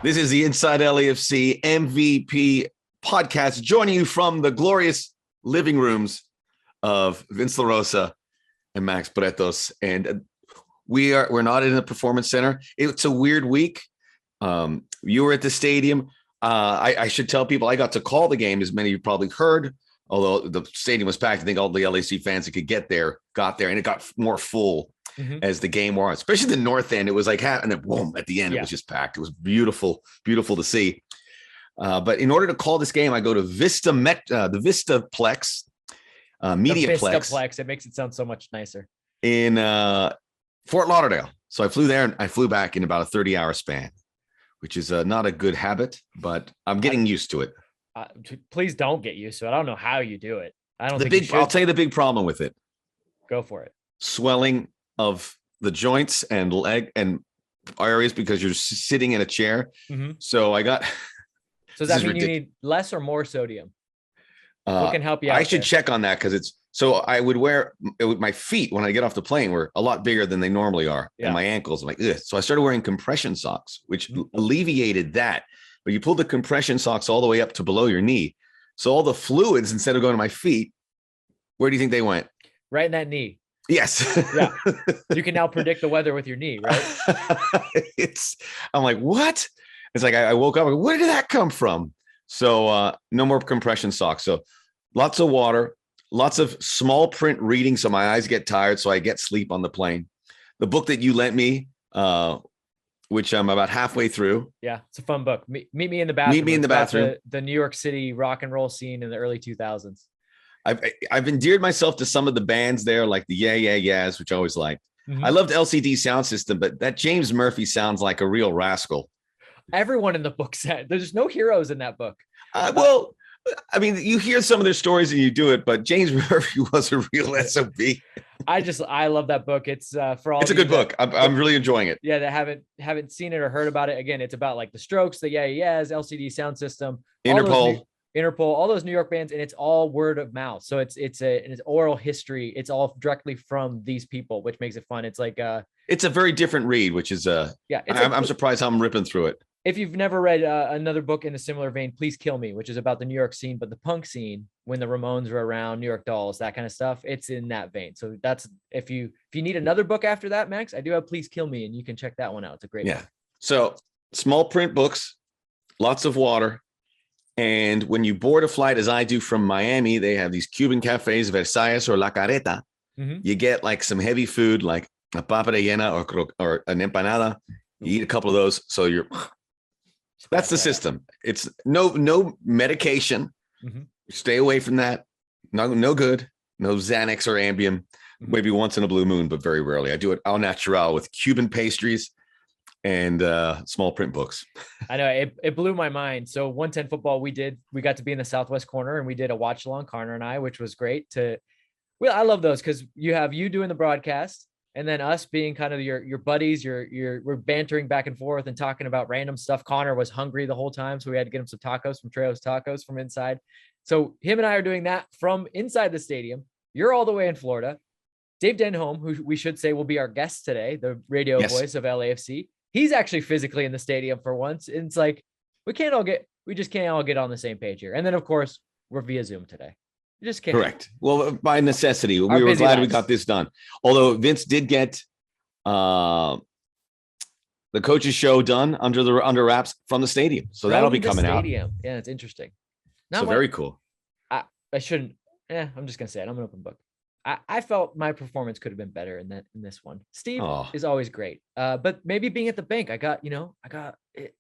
This is the Inside LAFC MVP podcast, joining you from the glorious living rooms of Vince LaRosa and Max Bretos. And we're not in a performance center. It's a weird week. You were at the stadium. I should tell people I got to call the game, as many of you probably heard, although the stadium was packed. I think all the LAC fans that could get there got there, and it got more full as the game wore on, especially the north end. It was like, and then boom, at the end, it was just packed. It was beautiful, beautiful to see. But in order to call this game, I go to the Vistaplex, Mediaplex. Vistaplex. It makes it sound so much nicer. In Fort Lauderdale. So I flew there and I flew back in about a 30-hour span, which is not a good habit, but I'm getting used to it. Please don't get used to it. I don't know how you do it. I'll tell you the big problem with it. Go for it. Swelling of the joints and leg and areas because you're sitting in a chair. So I got. So does that mean you need less or more sodium? What can help you out? I should check on that because it's so I would wear my feet when I get off the plane were a lot bigger than they normally are, and my ankles. I'm like, ugh. So I started wearing compression socks, which alleviated that. But you pull the compression socks all the way up to below your knee, so all the fluids, instead of going to my feet, where do you think they went? Right in that knee. Yes. Yeah. You can now predict the weather with your knee, right? I'm like, what? It's like I woke up. Like, where did that come from? So no more compression socks. So lots of water, lots of small print reading, so my eyes get tired, so I get sleep on the plane. The book that you lent me, which I'm about halfway through. Yeah, it's a fun book. Meet me in the bathroom. Meet me in the bathroom. The New York City rock and roll scene in the early 2000s. I've endeared myself to some of the bands there, like the Yeah Yeah Yeahs, which I always liked. I loved LCD Sound System, but that James Murphy sounds like a real rascal. Everyone in the book said there's no heroes in that book. Well, I mean, you hear some of their stories and you do it, but James Murphy was a real SOB. I love that book. It's for all. It's a good book. I'm really enjoying it. Yeah, that haven't seen it or heard about it. Again, it's about like the Strokes, the Yeah Yeahs, LCD Sound System, Interpol, all those New York bands, and it's all word of mouth. So it's oral history. It's all directly from these people, which makes it fun. It's like it's a very different read, which is I'm surprised how I'm ripping through it. If you've never read another book in a similar vein, Please Kill Me, which is about the New York scene, but the punk scene when the Ramones were around, New York Dolls, that kind of stuff, it's in that vein. So that's if you need another book after that, Max, I do have Please Kill Me, and you can check that one out. It's a great book. So small print books, lots of water. And when you board a flight, as I do from Miami, they have these Cuban cafes, Versailles or La Carreta. You get like some heavy food, like a papa rellena or an empanada. You eat a couple of those. So that's the system. It's no medication. Stay away from that. No good. No Xanax or Ambien. Maybe once in a blue moon, but very rarely. I do it au natural with Cuban pastries and small print books. I know it blew my mind. So 110 football, we got to be in the Southwest corner, and we did a watch along, Connor and I, which was great. I love those because you doing the broadcast, and then us being kind of your buddies. We're bantering back and forth and talking about random stuff. Connor was hungry the whole time, so we had to get him some tacos from Trejo's Tacos from inside. So him and I are doing that from inside the stadium. You're all the way in Florida. Dave Denholm, who we should say will be our guest today, the radio voice of LAFC. He's actually physically in the stadium for once. And it's like, we just can't all get on the same page here. And then of course we're via Zoom today. You just can't. Correct. Well, by necessity, we were glad we got this done. Although Vince did get the coach's show done under wraps from the stadium. So that'll be coming out. Yeah, it's interesting. Very cool. I shouldn't. I'm just gonna say it. I'm an open book. I felt my performance could have been better in this one. Steve is always great. But maybe being at the bank, I got it.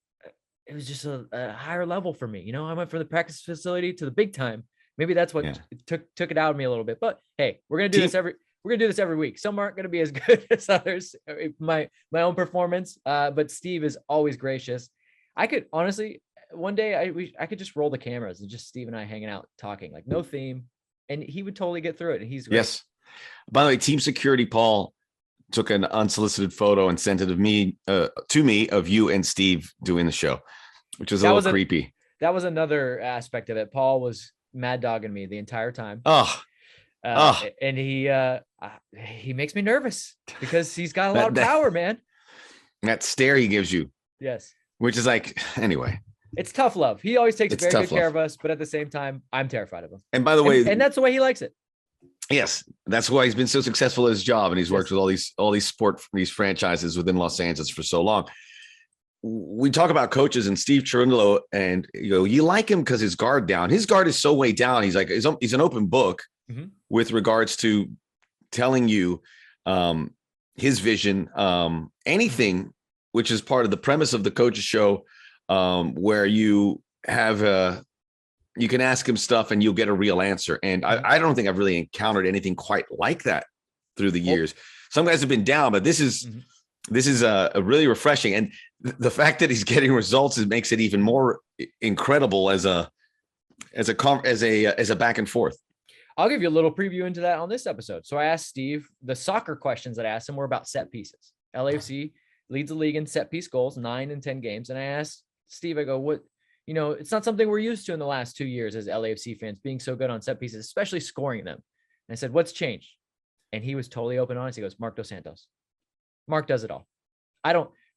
It was just a higher level for me. I went from the practice facility to the big time. Maybe that's what took it out of me a little bit. But hey, we're gonna do this every week. Some aren't gonna be as good as others. My own performance. But Steve is always gracious. I could honestly one day I could just roll the cameras and just Steve and I hanging out talking, like no theme. And he would totally get through it. And he's great. Yes. By the way, Team Security Paul took an unsolicited photo and sent it to me of you and Steve doing the show, which was a little creepy. That was another aspect of it. Paul was mad dogging me the entire time. And he makes me nervous because he's got a lot of power, man. That stare he gives you. Yes. which is like, anyway. It's tough love. He always takes very good care love. of us, but at the same time, I'm terrified of him. And by the way, and that's the way he likes it. Yes, that's why he's been so successful at his job, and he's worked with all these franchises within Los Angeles for so long. We talk about coaches and Steve Cherundolo, and you like him because his guard down. His guard is so way down. He's like he's an open book with regards to telling you his vision, anything, which is part of the premise of the Coaches Show, where you have you can ask him stuff and you'll get a real answer. And I don't think I've really encountered anything quite like that through the years. Some guys have been down, but this is a really refreshing. And the fact that he's getting results makes it even more incredible as a back and forth. I'll give you a little preview into that on this episode. So I asked Steve, the soccer questions that I asked him were about set pieces. LAFC leads the league in set piece goals, 9 in 10 games. And I asked Steve, I go, what, it's not something we're used to in the last 2 years as LAFC fans, being so good on set pieces, especially scoring them. And I said, what's changed? And he was totally open and honest. He goes, Marc Dos Santos. Marc does it all.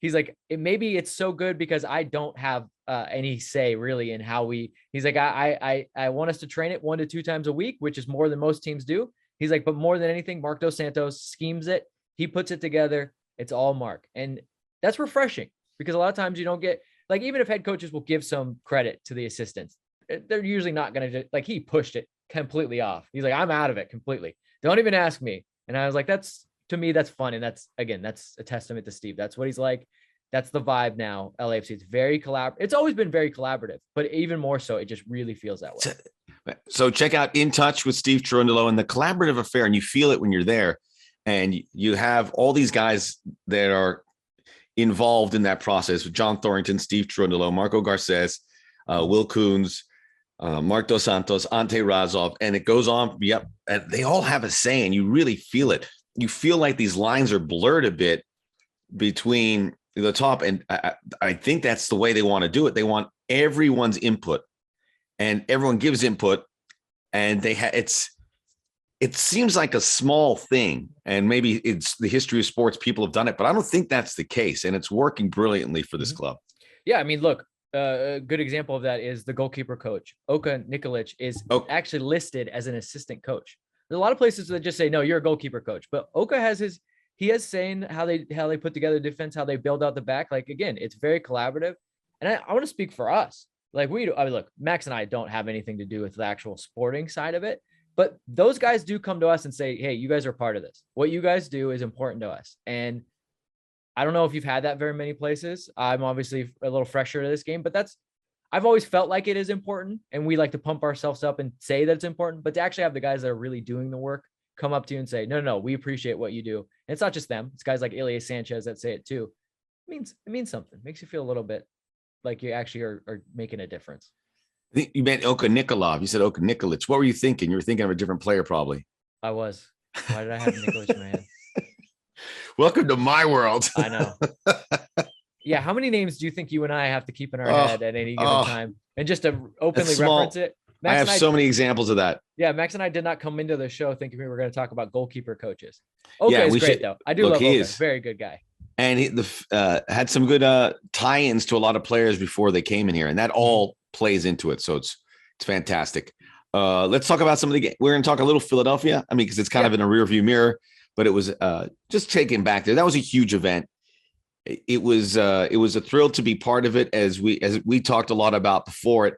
He's like, maybe it's so good because I don't have any say really in how he's like, I want us to train it 1 to 2 times a week, which is more than most teams do. He's like, but more than anything, Marc Dos Santos schemes it. He puts it together. It's all Marc. And that's refreshing because a lot of times you don't get, like, even if head coaches will give some credit to the assistants, they're usually not going to, like, he pushed it completely off. He's like, I'm out of it completely. Don't even ask me. And I was like, to me, that's fun. And that's a testament to Steve. That's what he's like. That's the vibe now. LAFC, it's very collaborative. It's always been very collaborative, but even more so, it just really feels that way. So check out In Touch with Steve Cherundolo and the collaborative affair. And you feel it when you're there. And you have all these guys that are involved in that process with John Thornton, Steve Cherundolo, Marco Garces, Will Coons, Marc Dos Santos, Ante Razov, and it goes on. Yep. And they all have a say, and you really feel it. You feel like these lines are blurred a bit between the top. And I think that's the way they want to do it. They want everyone's input, and everyone gives input, and it seems like a small thing, and maybe it's the history of sports. People have done it, but I don't think that's the case. And it's working brilliantly for this club. Yeah. I mean, look, a good example of that is the goalkeeper coach. Oka Nikolic is actually listed as an assistant coach. There's a lot of places that just say, no, you're a goalkeeper coach, but Oka has he has saying how they put together defense, how they build out the back. Like, again, it's very collaborative. And I want to speak for us. Like look, Max and I don't have anything to do with the actual sporting side of it, but those guys do come to us and say, hey, you guys are part of this. What you guys do is important to us. And I don't know if you've had that very many places. I'm obviously a little fresher to this game, but I've always felt like it is important, and we like to pump ourselves up and say that it's important, but to actually have the guys that are really doing the work come up to you and say, no, we appreciate what you do. And it's not just them. It's guys like Ilya Sanchez that say it too. It means something. It makes you feel a little bit like you actually are making a difference. I think you meant Oka Nikolov. You said Oka Nikolic. What were you thinking? You were thinking of a different player, probably. I was. Why did I have Nikolic in my head? Welcome to my world. I know. Yeah. How many names do you think you and I have to keep in our head at any given time? And just to openly reference it. Max I have so many examples of that. Yeah. Max and I did not come into the show thinking we were going to talk about goalkeeper coaches. Oka is great though. I do love Oka. Very good guy. And he had some good tie-ins to a lot of players before they came in here. And that all plays into it. So it's fantastic. Let's talk about some of the games. We're going to talk a little Philadelphia. I mean, because it's kind of in a rearview mirror, but it was just taken back there. That was a huge event. It was a thrill to be part of it, as we talked a lot about before it.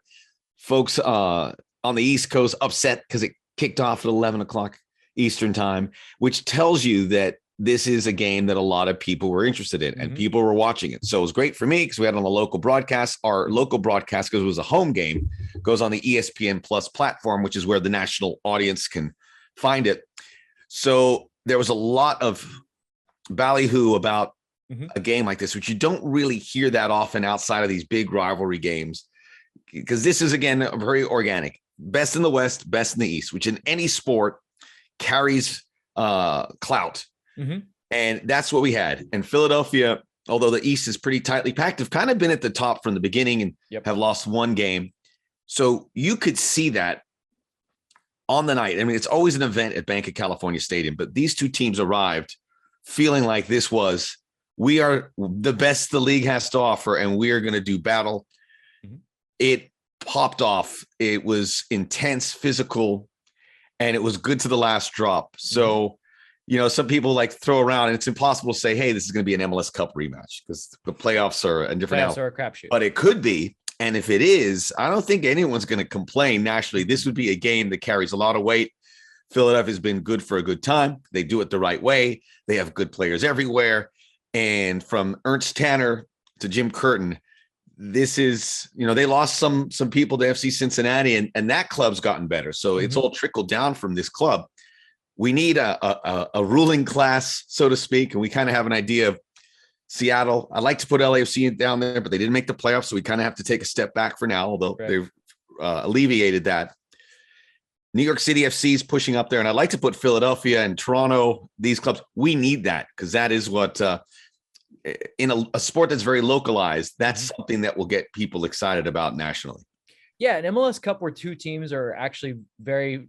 Folks on the East Coast upset because it kicked off at 11 o'clock Eastern time, which tells you that this is a game that a lot of people were interested in and people were watching it. So it was great for me because we had it on the local broadcast. Our local broadcast, because it was a home game, goes on the ESPN Plus platform, which is where the national audience can find it. So there was a lot of ballyhoo about a game like this, which you don't really hear that often outside of these big rivalry games, because this is, again, very organic. Best in the West, best in the East, which in any sport carries clout. And that's what we had. And Philadelphia, although the East is pretty tightly packed, have kind of been at the top from the beginning and have lost one game. So you could see that on the night. I mean, it's always an event at Bank of California Stadium, but these two teams arrived feeling like this was we are the best the league has to offer, and we are going to do battle. Mm-hmm. It popped off. It was intense, physical, and it was good to the last drop. So, some people like throw around, and it's impossible to say, hey, this is going to be an MLS Cup rematch because the playoffs are a different playoffs are a crapshoot. But it could be. And if it is, I don't think anyone's going to complain nationally. This would be a game that carries a lot of weight. Philadelphia has been good for a good time. They do it the right way. They have good players everywhere. And from Ernst Tanner to Jim Curtin, this is, they lost some people to FC Cincinnati, and that club's gotten better. So it's all trickled down from this club. We need a ruling class, so to speak, and we kind of have an idea of Seattle. I like to put LAFC down there, but they didn't make the playoffs, so we kind of have to take a step back for now, although they've alleviated that. New York City FC is pushing up there, and I like to put Philadelphia and Toronto, these clubs. We need that because that is what in a sport that's very localized, that's something that will get people excited about nationally. Yeah, an MLS Cup where two teams are actually very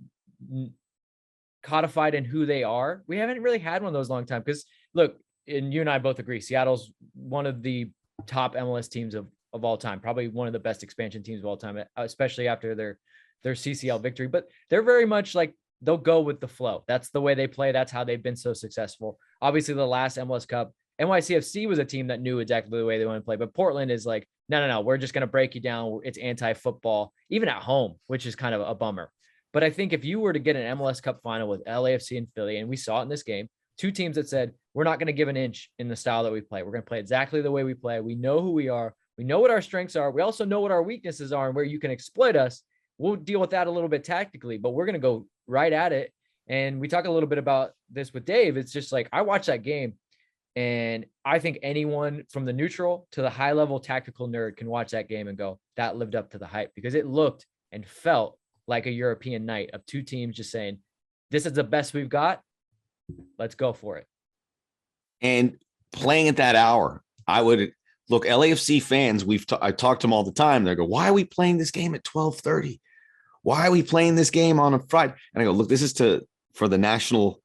codified in who they are. We haven't really had one of those long time because, look, and you and I both agree, Seattle's one of the top MLS teams of all time, probably one of the best expansion teams of all time, especially after their CCL victory. But they're very much like they'll go with the flow. That's the way they play. That's how they've been so successful. Obviously, the last MLS Cup, NYCFC was a team that knew exactly the way they want to play. But Portland is like, no, we're just going to break you down. It's anti-football, even at home, which is kind of a bummer. But I think if you were to get an MLS Cup final with LAFC and Philly, and we saw it in this game, two teams that said, we're not going to give an inch in the style that we play. We're going to play exactly the way we play. We know who we are. We know what our strengths are. We also know what our weaknesses are and where you can exploit us. We'll deal with that a little bit tactically, but we're going to go right at it. And we talk a little bit about this with Dave. It's just like, I watched that game, and I think anyone from the neutral to the high level tactical nerd can watch that game and go, that lived up to the hype, because it looked and felt like a European night of two teams just saying, this is the best we've got. Let's go for it. And playing at that hour, I would look, LAFC fans, I talk to them all the time. They go, why are we playing this game at 12:30? Why are we playing this game on a Friday? And I go, look, this is for the national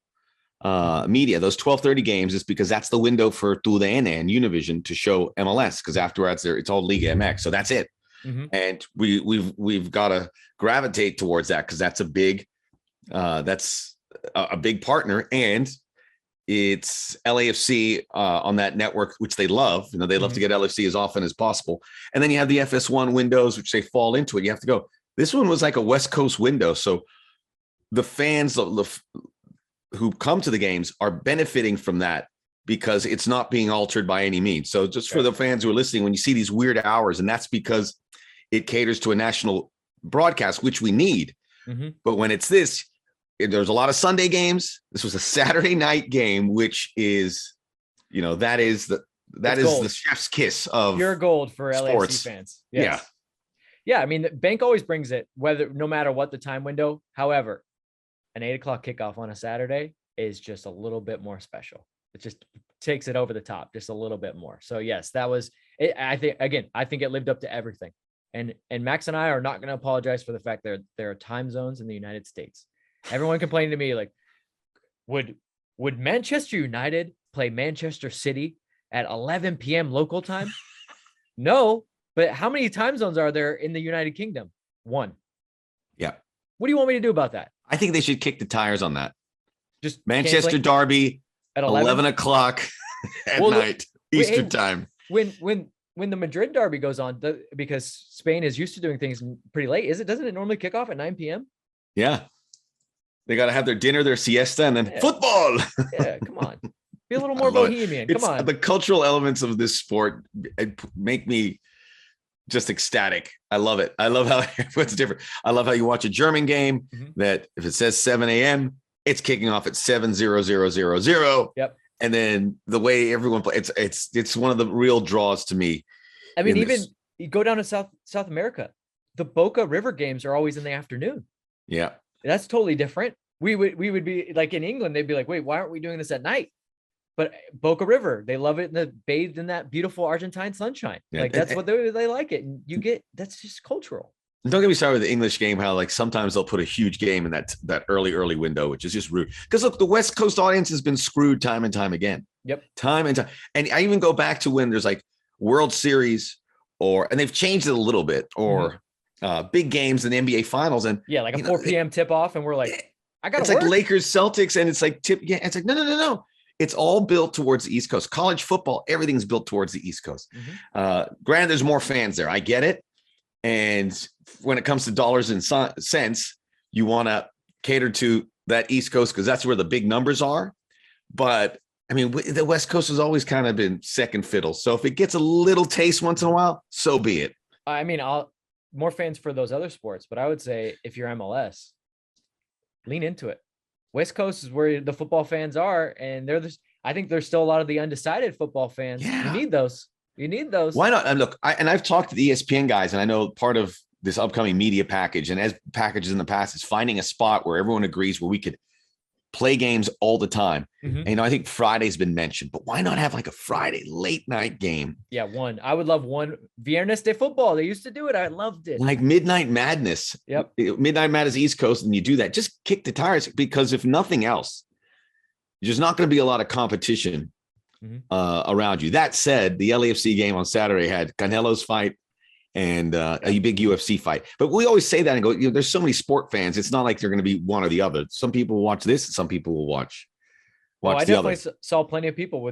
media. Those 12:30 games is because that's the window for TUDN and Univision to show MLS, because afterwards it's all Liga MX. So that's it. Mm-hmm. And we've got to gravitate towards that, because that's a big partner, and it's LAFC on that network, which they love. They love to get LAFC as often as possible. And then you have the FS1 windows, which they fall into it. You have to go. This one was like a West Coast window. So the fans who come to the games are benefiting from that, because it's not being altered by any means. So just for the fans who are listening, when you see these weird hours, and that's because it caters to a national broadcast, which we need. Mm-hmm. But when it's this, there's a lot of Sunday games. This was a Saturday night game, which is, that is the chef's kiss of pure gold for sports. LAFC fans. Yes. Yeah. I mean, Bank always brings it, no matter what the time window. However, an 8:00 kickoff on a Saturday is just a little bit more special. It just takes it over the top just a little bit more. So yes, that was it. I think it lived up to everything. And Max and I are not going to apologize for the fact that there are time zones in the United States. Everyone complaining to me, like, would Manchester United play Manchester City at 11 p.m. local time? No, but how many time zones are there in the United Kingdom? One. Yeah. What do you want me to do about that? I think they should kick the tires on that. Just Manchester Derby at 11 o'clock at night, Eastern time. When the Madrid Derby goes on, because Spain is used to doing things pretty late, doesn't it normally kick off at 9 p.m.? Yeah. They got to have their dinner, their siesta, and then football. Yeah, come on. Be a little more bohemian. Come on. The cultural elements of this sport make me just ecstatic. I love it. I love how it's different. I love how you watch a German game that if it says 7 a.m., it's kicking off at 7:00. Yep. And then the way everyone plays, it's one of the real draws to me. I mean, even you go down to South America, the Boca River games are always in the afternoon. Yeah. That's totally different. We would be like in England, they'd be like, wait, why aren't we doing this at night? But Boca River, they love it, bathed in that beautiful Argentine sunshine. Yeah. Like that's what they like it. And that's just cultural. Don't get me started with the English game, how like sometimes they'll put a huge game in that early window, which is just rude. Because look, the West Coast audience has been screwed time and time again. Yep. Time and time. And I even go back to when there's like World Series and they've changed it a little bit, or big games in the NBA Finals. And yeah, like a 4 p.m. tip off, and we're like, I got to work. It's like Lakers, Celtics, and it's like it's like no. It's all built towards the East Coast. College football, everything's built towards the East Coast. Granted, there's more fans there. I get it. And when it comes to dollars and cents, you want to cater to that East Coast because that's where the big numbers are. But I mean, the West Coast has always kind of been second fiddle. So if it gets a little taste once in a while, so be it. I mean, more fans for those other sports, but I would say if you're MLS, lean into it. West Coast is where the football fans are, and I think there's still a lot of the undecided football fans. Yeah. You need those. Why not? And look, I've talked to the ESPN guys, and I know part of this upcoming media package, and as packages in the past, is finding a spot where everyone agrees where we could play games all the time. And I think Friday's been mentioned, but why not have like a Friday late night game? Yeah, I would love one. Viernes de football. They used to do it. I loved it. Like Midnight Madness. Yep. Midnight Madness East Coast, and you do that. Just kick the tires, because if nothing else, there's not going to be a lot of competition around you. That said, the LAFC game on Saturday had Canelo's fight and a big UFC fight. But we always say that and go, there's so many sport fans. It's not like they're going to be one or the other. Some people will watch this and some people will watch the other. I definitely saw plenty of people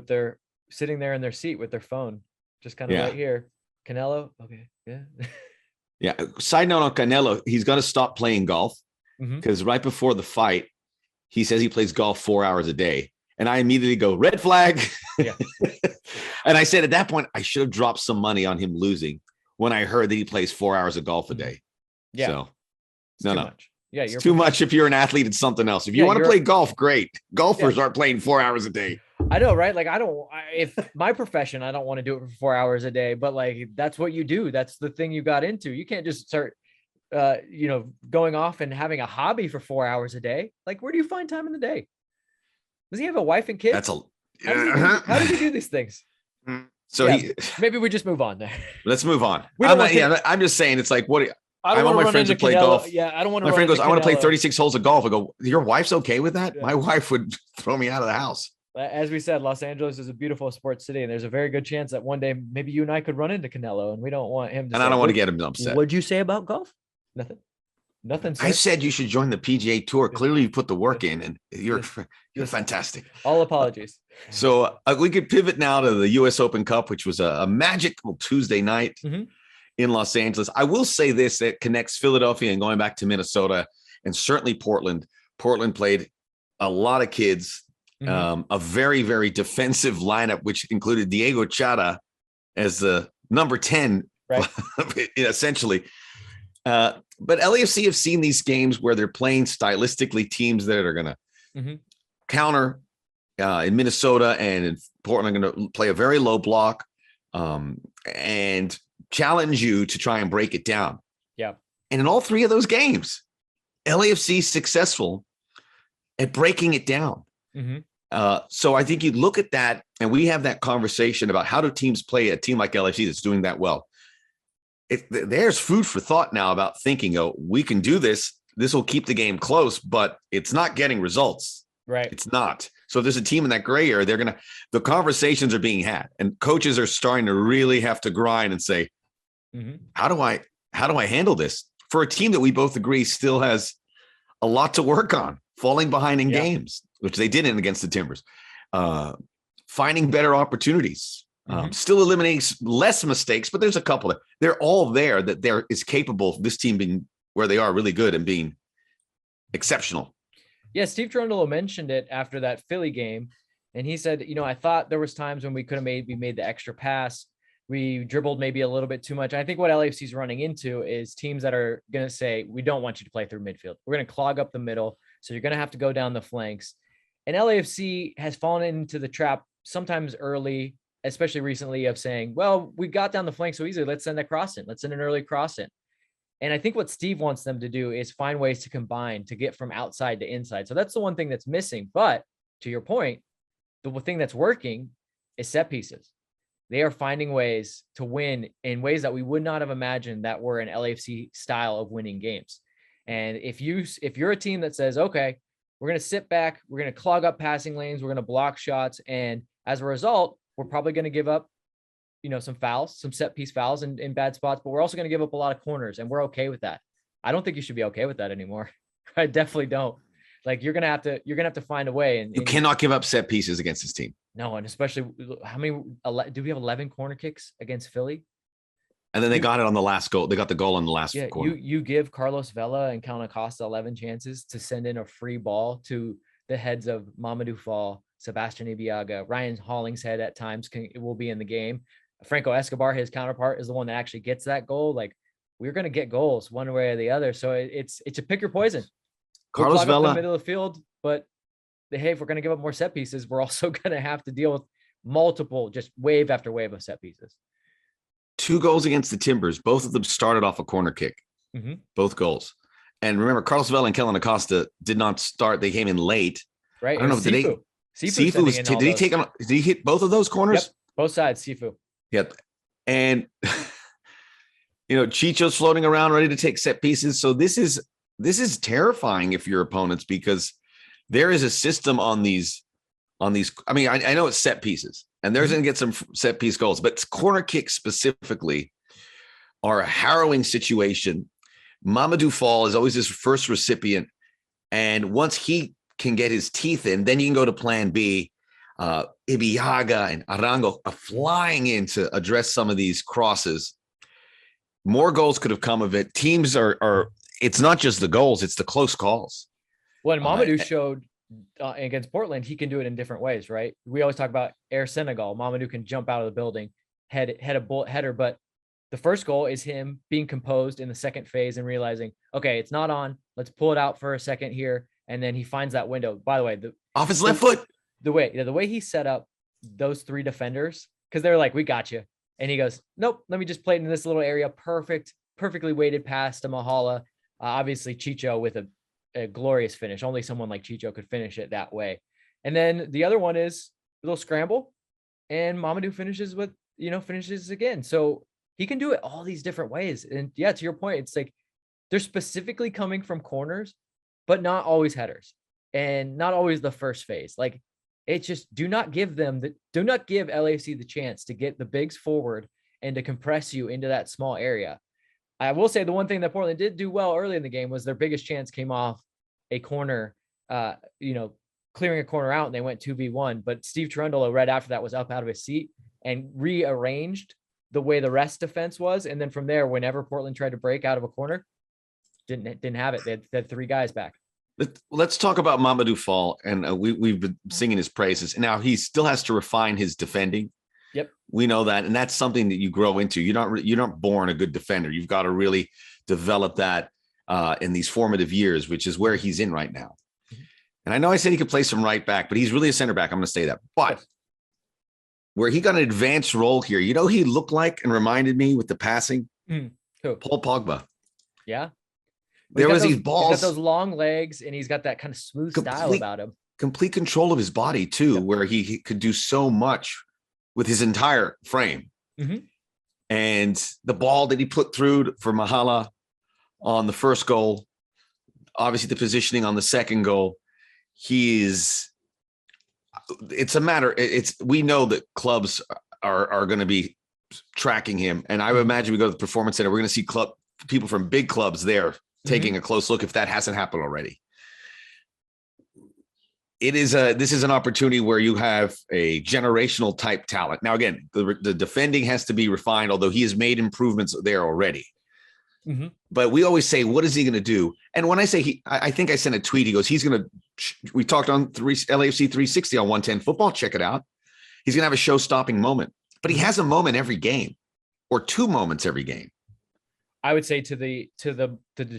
sitting there in their seat with their phone, just kind of right here. Canelo. Okay. Yeah. Yeah. Side note on Canelo, he's going to stop playing golf because right before the fight, he says he plays golf 4 hours a day. And I immediately go, red flag. Yeah. And I said, at that point, I should have dropped some money on him losing when I heard that he plays 4 hours of golf a day. Yeah. So no. Much. Yeah. It's too much if you're an athlete. It's something else. If you want to play golf, great. Golfers aren't playing 4 hours a day. I know, right? Like, if my profession, I don't want to do it for 4 hours a day, but like, that's what you do. That's the thing you got into. You can't just start, going off and having a hobby for 4 hours a day. Like, where do you find time in the day? Does he have a wife and kids? How does he do these things? So maybe we just move on there. Let's move on. I'm just saying, it's like, I want my friends to play golf. Yeah, I don't want to. My friend goes, I want to play 36 holes of golf. I go, your wife's okay with that? Yeah. My wife would throw me out of the house. As we said, Los Angeles is a beautiful sports city, and there's a very good chance that one day maybe you and I could run into Canelo, and we don't want him to. And I don't want to get him upset. What'd you say about golf? Nothing. Sir. I said you should join the PGA Tour. Clearly, you put the work in, and you're fantastic. All apologies. So we could pivot now to the U.S. Open Cup, which was a magical Tuesday night in Los Angeles. I will say this: that connects Philadelphia and going back to Minnesota, and certainly Portland. Portland played a lot of kids, a very, very defensive lineup, which included Diego Chara as the number 10, right. Essentially. But LAFC have seen these games where they're playing stylistically teams that are going to counter in Minnesota, and in Portland are going to play a very low block and challenge you to try and break it down. Yeah. And in all three of those games, LAFC is successful at breaking it down. So I think you look at that, and we have that conversation about how do teams play a team like LAFC that's doing that well. There's food for thought now about thinking, we can do this. This will keep the game close, but it's not getting results. Right. It's not. So there's a team in that gray area. The conversations are being had, and coaches are starting to really have to grind and say, how do I handle this for a team that we both agree still has a lot to work on, falling behind in games, which they didn't against the Timbers, finding better opportunities. Still eliminating less mistakes, but there's a couple they're all there that there is capable of this team being where they are really good and being exceptional. Yeah, Steve Cherundolo mentioned it after that Philly game, and he said, I thought there was times when we could have made the extra pass. We dribbled maybe a little bit too much. I think what LAFC is running into is teams that are going to say, we don't want you to play through midfield. We're going to clog up the middle, so you're going to have to go down the flanks. And LAFC has fallen into the trap sometimes early, especially recently, of saying, well, we got down the flank so easily. Let's send a cross in. Let's send an early cross in. And I think what Steve wants them to do is find ways to combine to get from outside to inside. So that's the one thing that's missing. But to your point, the thing that's working is set pieces. They are finding ways to win in ways that we would not have imagined that were an LAFC style of winning games. And if you're a team that says, okay, we're going to sit back, we're going to clog up passing lanes, we're going to block shots, and As a result, we're probably going to give up, some fouls, some set piece fouls in bad spots, but we're also going to give up a lot of corners, and we're okay with that. I don't think you should be okay with that anymore. I definitely don't. Like, you're gonna have to find a way. And you cannot give up set pieces against this team. No, and especially how many do we have? 11 corner kicks against Philly, and then they got it on the last goal. They got the goal on the last corner. You give Carlos Vela and Count Acosta 11 chances to send in a free ball to the heads of Mamadou Fall, Sebastian Ibiaga, Ryan Hollingshead at times will be in the game. Franco Escobar, his counterpart, is the one that actually gets that goal. Like, we're going to get goals one way or the other. So it's a pick your poison. Carlos Vela, in the middle of the field, but hey, if we're going to give up more set pieces, we're also going to have to deal with multiple, just wave after wave of set pieces. 2 goals against the Timbers. Both of them started off a corner kick. Mm-hmm. Both goals. And remember, Carlos Vela and Kellen Acosta did not start. They came in late. Right. I don't know. Did he take them? Did he hit both of those corners? Yep. Both sides. Sifu. Yep. And Chicho's floating around ready to take set pieces. So this is terrifying if you're opponents, because there is a system on these. I mean, I know it's set pieces, and there's going to get some set piece goals, but corner kicks specifically are a harrowing situation. Mamadou Fall is always his first recipient, and once he can get his teeth in, then you can go to plan B. Ibiaga and Arango are flying in to address some of these crosses. More goals could have come of it. Teams are it's not just the goals, it's the close calls. Well, and Mamadou showed against Portland, he can do it in different ways, right? We always talk about Air Senegal. Mamadou can jump out of the building, head a bullet header, but the first goal is him being composed in the second phase and realizing, okay, it's not on. Let's pull it out for a second here. And then he finds that window. By the way, off his left foot. The way he set up those 3 defenders, because they're like, we got you. And he goes, nope, let me just play it in this little area. Perfectly weighted pass to Mahala. Obviously, Chicho with a glorious finish. Only someone like Chicho could finish it that way. And then the other one is a little scramble, and Mamadou finishes again. So he can do it all these different ways. And yeah, to your point, it's like they're specifically coming from corners, but not always headers, and not always the first phase. Like, it's just do not give LAFC the chance to get the bigs forward and to compress you into that small area. I will say the one thing that Portland did do well early in the game was their biggest chance came off a corner, clearing a corner out, and they went 2v1. But Steve Cherundolo right after that was up out of his seat and rearranged the way the rest defense was. And then from there, whenever Portland tried to break out of a corner, didn't have it. They had 3 guys back. Let's talk about Mamadou Fall, and we've been singing his praises. Now he still has to refine his defending. Yep, we know that, and that's something that you grow into. You're not born a good defender. You've got to really develop that in these formative years, which is where he's in right now. And I know I said he could play some right back, but he's really a center back. I'm going to say that. But where he got an advanced role here, he looked like and reminded me with the passing, Paul Pogba. Yeah. There was these balls. He's got those long legs, and he's got that kind of smooth style about him. Complete control of his body, too, where he could do so much with his entire frame. Mm-hmm. And the ball that he put through for Mahala on the first goal, obviously the positioning on the second goal, we know that clubs are going to be tracking him. And I would imagine we go to the Performance Center, we're going to see people from big clubs there taking a close look if that hasn't happened already. This is an opportunity where you have a generational type talent. Now, again, the defending has to be refined, although he has made improvements there already. Mm-hmm. But we always say, what is he going to do? And when I say I think I sent a tweet. He goes, we talked on LAFC 360 on 110 football. Check it out. He's going to have a show-stopping moment, but he has a moment every game, or 2 moments every game. I would say to the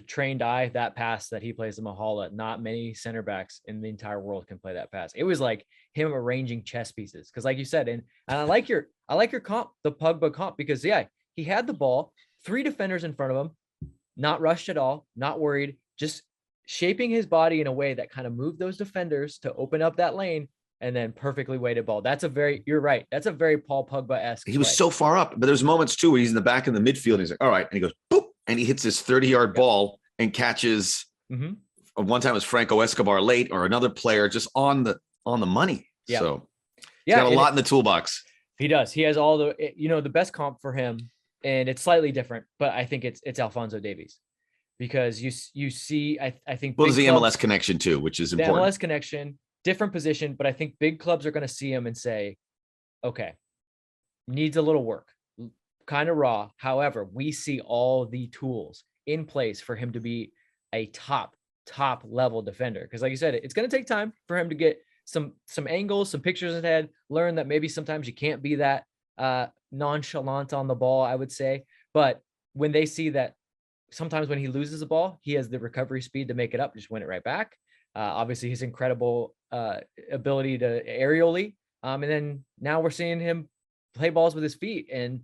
trained eye, that pass that he plays to Mahala, not many center backs in the entire world can play that pass. It was like him arranging chess pieces. Cause like you said, and I like your comp, the Pogba comp, because he had the ball, 3 defenders in front of him, not rushed at all, not worried, just shaping his body in a way that kind of moved those defenders to open up that lane, and then perfectly weighted ball. You're right. That's a very Paul Pogba-esque. He was so far up, but there's moments too where he's in the back of the midfield. And he's like, all right. And he goes, boop. And he hits this 30-yard ball and catches. One time it was Franco Escobar late, or another player just on the money. Yeah. So He's got a lot in the toolbox. He does. He has all the best comp for him, and it's slightly different, but I think it's Alphonso Davies, because you see, I think there's the MLS connection too, which is important. The MLS connection, different position, but I think big clubs are going to see him and say, okay, needs a little work, kind of raw. However, we see all the tools in place for him to be a top level defender. Because like you said, it's going to take time for him to get some angles, some pictures in his head, learn that maybe sometimes you can't be that nonchalant on the ball, I would say. But when they see that sometimes when he loses the ball, he has the recovery speed to make it up, just win it right back. Obviously his incredible ability to aerially. And then now we're seeing him play balls with his feet, and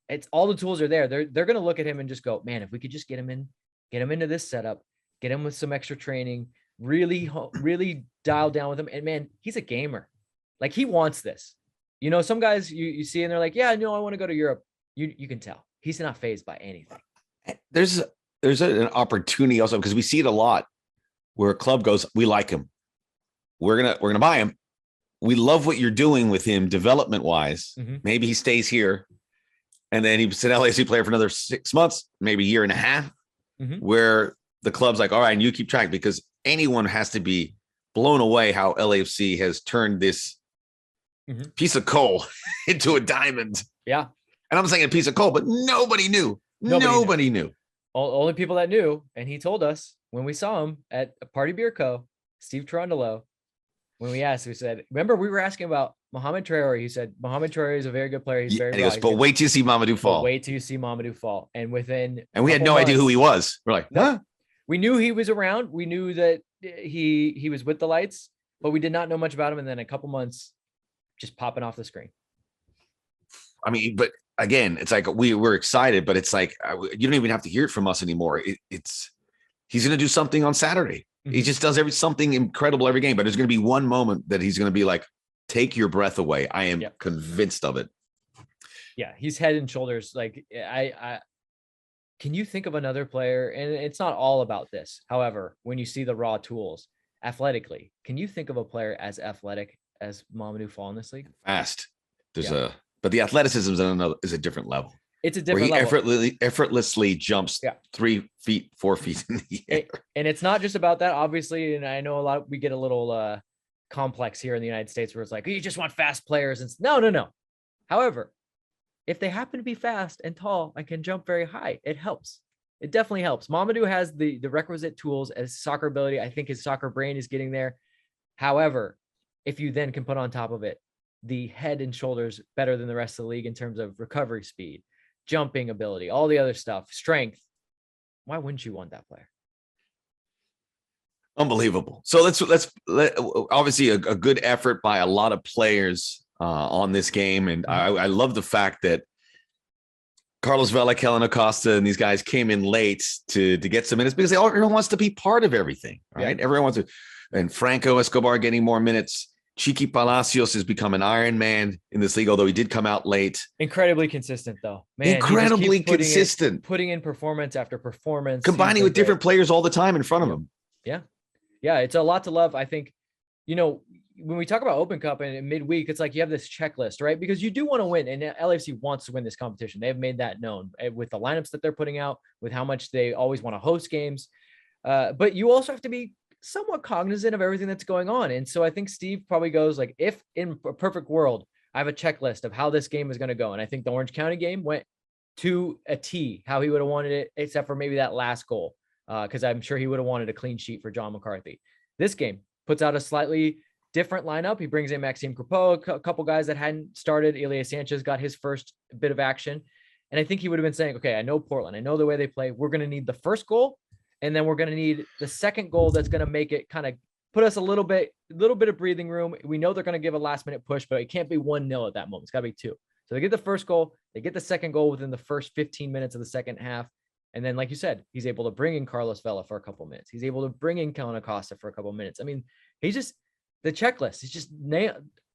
it's all the tools are there. They're going to look at him and just go, man, if we could just get him into this setup, get him with some extra training, really dial down with him. And man, he's a gamer. Like, he wants this. Some guys you see and they're like, yeah, no, I want to go to Europe. You can tell he's not fazed by anything. There's an opportunity also, because we see it a lot where a club goes, we like him, we're gonna buy him, we love what you're doing with him development wise. Mm-hmm. Maybe he stays here, and then he's an LAFC player for another 6 months, maybe a year and a half, mm-hmm. where the club's like, all right, and you keep track, because anyone has to be blown away how LAFC has turned this mm-hmm. piece of coal into a diamond. Yeah. And I'm saying a piece of coal, but nobody knew. Nobody knew. Only people that knew, and he told us when we saw him at a Party Beer Co., Steve Tarundolo, when we asked, we said, remember we were asking about Mohamed Traore. He said, Mohamed Traore is a very good player. He's very good. But wait till you see Mamadou Fall. Wait till you see Mamadou Fall. And we had no idea who he was. We're like, huh? We knew he was around. We knew that he was with the lights, but we did not know much about him. And then a couple months just popping off the screen. I mean, but again, it's like we're excited, but it's like you don't even have to hear it from us anymore. He's going to do something on Saturday. Mm-hmm. He just does something incredible every game. But there's going to be one moment that he's going to be like, take your breath away. I am convinced of it. Yeah, he's head and shoulders. Like I can you think of another player? And it's not all about this. However, when you see the raw tools athletically, can you think of a player as athletic as Mamadou Fall in this league? Fast. But the athleticism is a different level. It's a different level. Effortlessly jumps 3 feet, 4 feet in the air. And it's not just about that, obviously. And I know we get a little complex here in the United States where it's like, you just want fast players. And no. However, if they happen to be fast and tall and can jump very high, it helps. It definitely helps. Mamadou has the requisite tools as soccer ability. I think his soccer brain is getting there. However, if you then can put on top of it the head and shoulders better than the rest of the league in terms of recovery speed, jumping ability, all the other stuff, strength, why wouldn't you want that player? Unbelievable. So let's obviously a good effort by a lot of players on this game. And I love the fact that Carlos Vela, Kellen Acosta, and these guys came in late to get some minutes, because everyone wants to be part of everything, right? Yeah. Everyone wants to, and Franco Escobar getting more minutes. Chiqui Palacios has become an Iron Man in this league, although he did come out late. Incredibly consistent, though. Man, incredibly consistent. Putting in performance after performance. Combining with different players all the time in front of him. Yeah. Yeah, it's a lot to love. I think, when we talk about Open Cup and midweek, it's like you have this checklist, right? Because you do want to win, and LAFC wants to win this competition. They've made that known with the lineups that they're putting out, with how much they always want to host games. But you also have to be somewhat cognizant of everything that's going on. And so I think Steve probably goes like, if in a perfect world, I have a checklist of how this game is going to go. And I think the Orange County game went to a T, how he would have wanted it, except for maybe that last goal. Because I'm sure he would have wanted a clean sheet for John McCarthy. This game puts out a slightly different lineup. He brings in Maxime Crepeau, a couple guys that hadn't started. Elias Sanchez got his first bit of action. And I think he would have been saying, okay, I know Portland. I know the way they play. We're going to need the first goal. And then we're going to need the second goal that's going to make it kind of put us a little bit of breathing room. We know they're going to give a last minute push, but it can't be 1-0 at that moment. It's got to be 2. So they get the first goal. They get the second goal within the first 15 minutes of the second half. And then, like you said, he's able to bring in Carlos Vela for a couple minutes. He's able to bring in Kellen Acosta for a couple minutes. I mean, he's just the checklist. He's just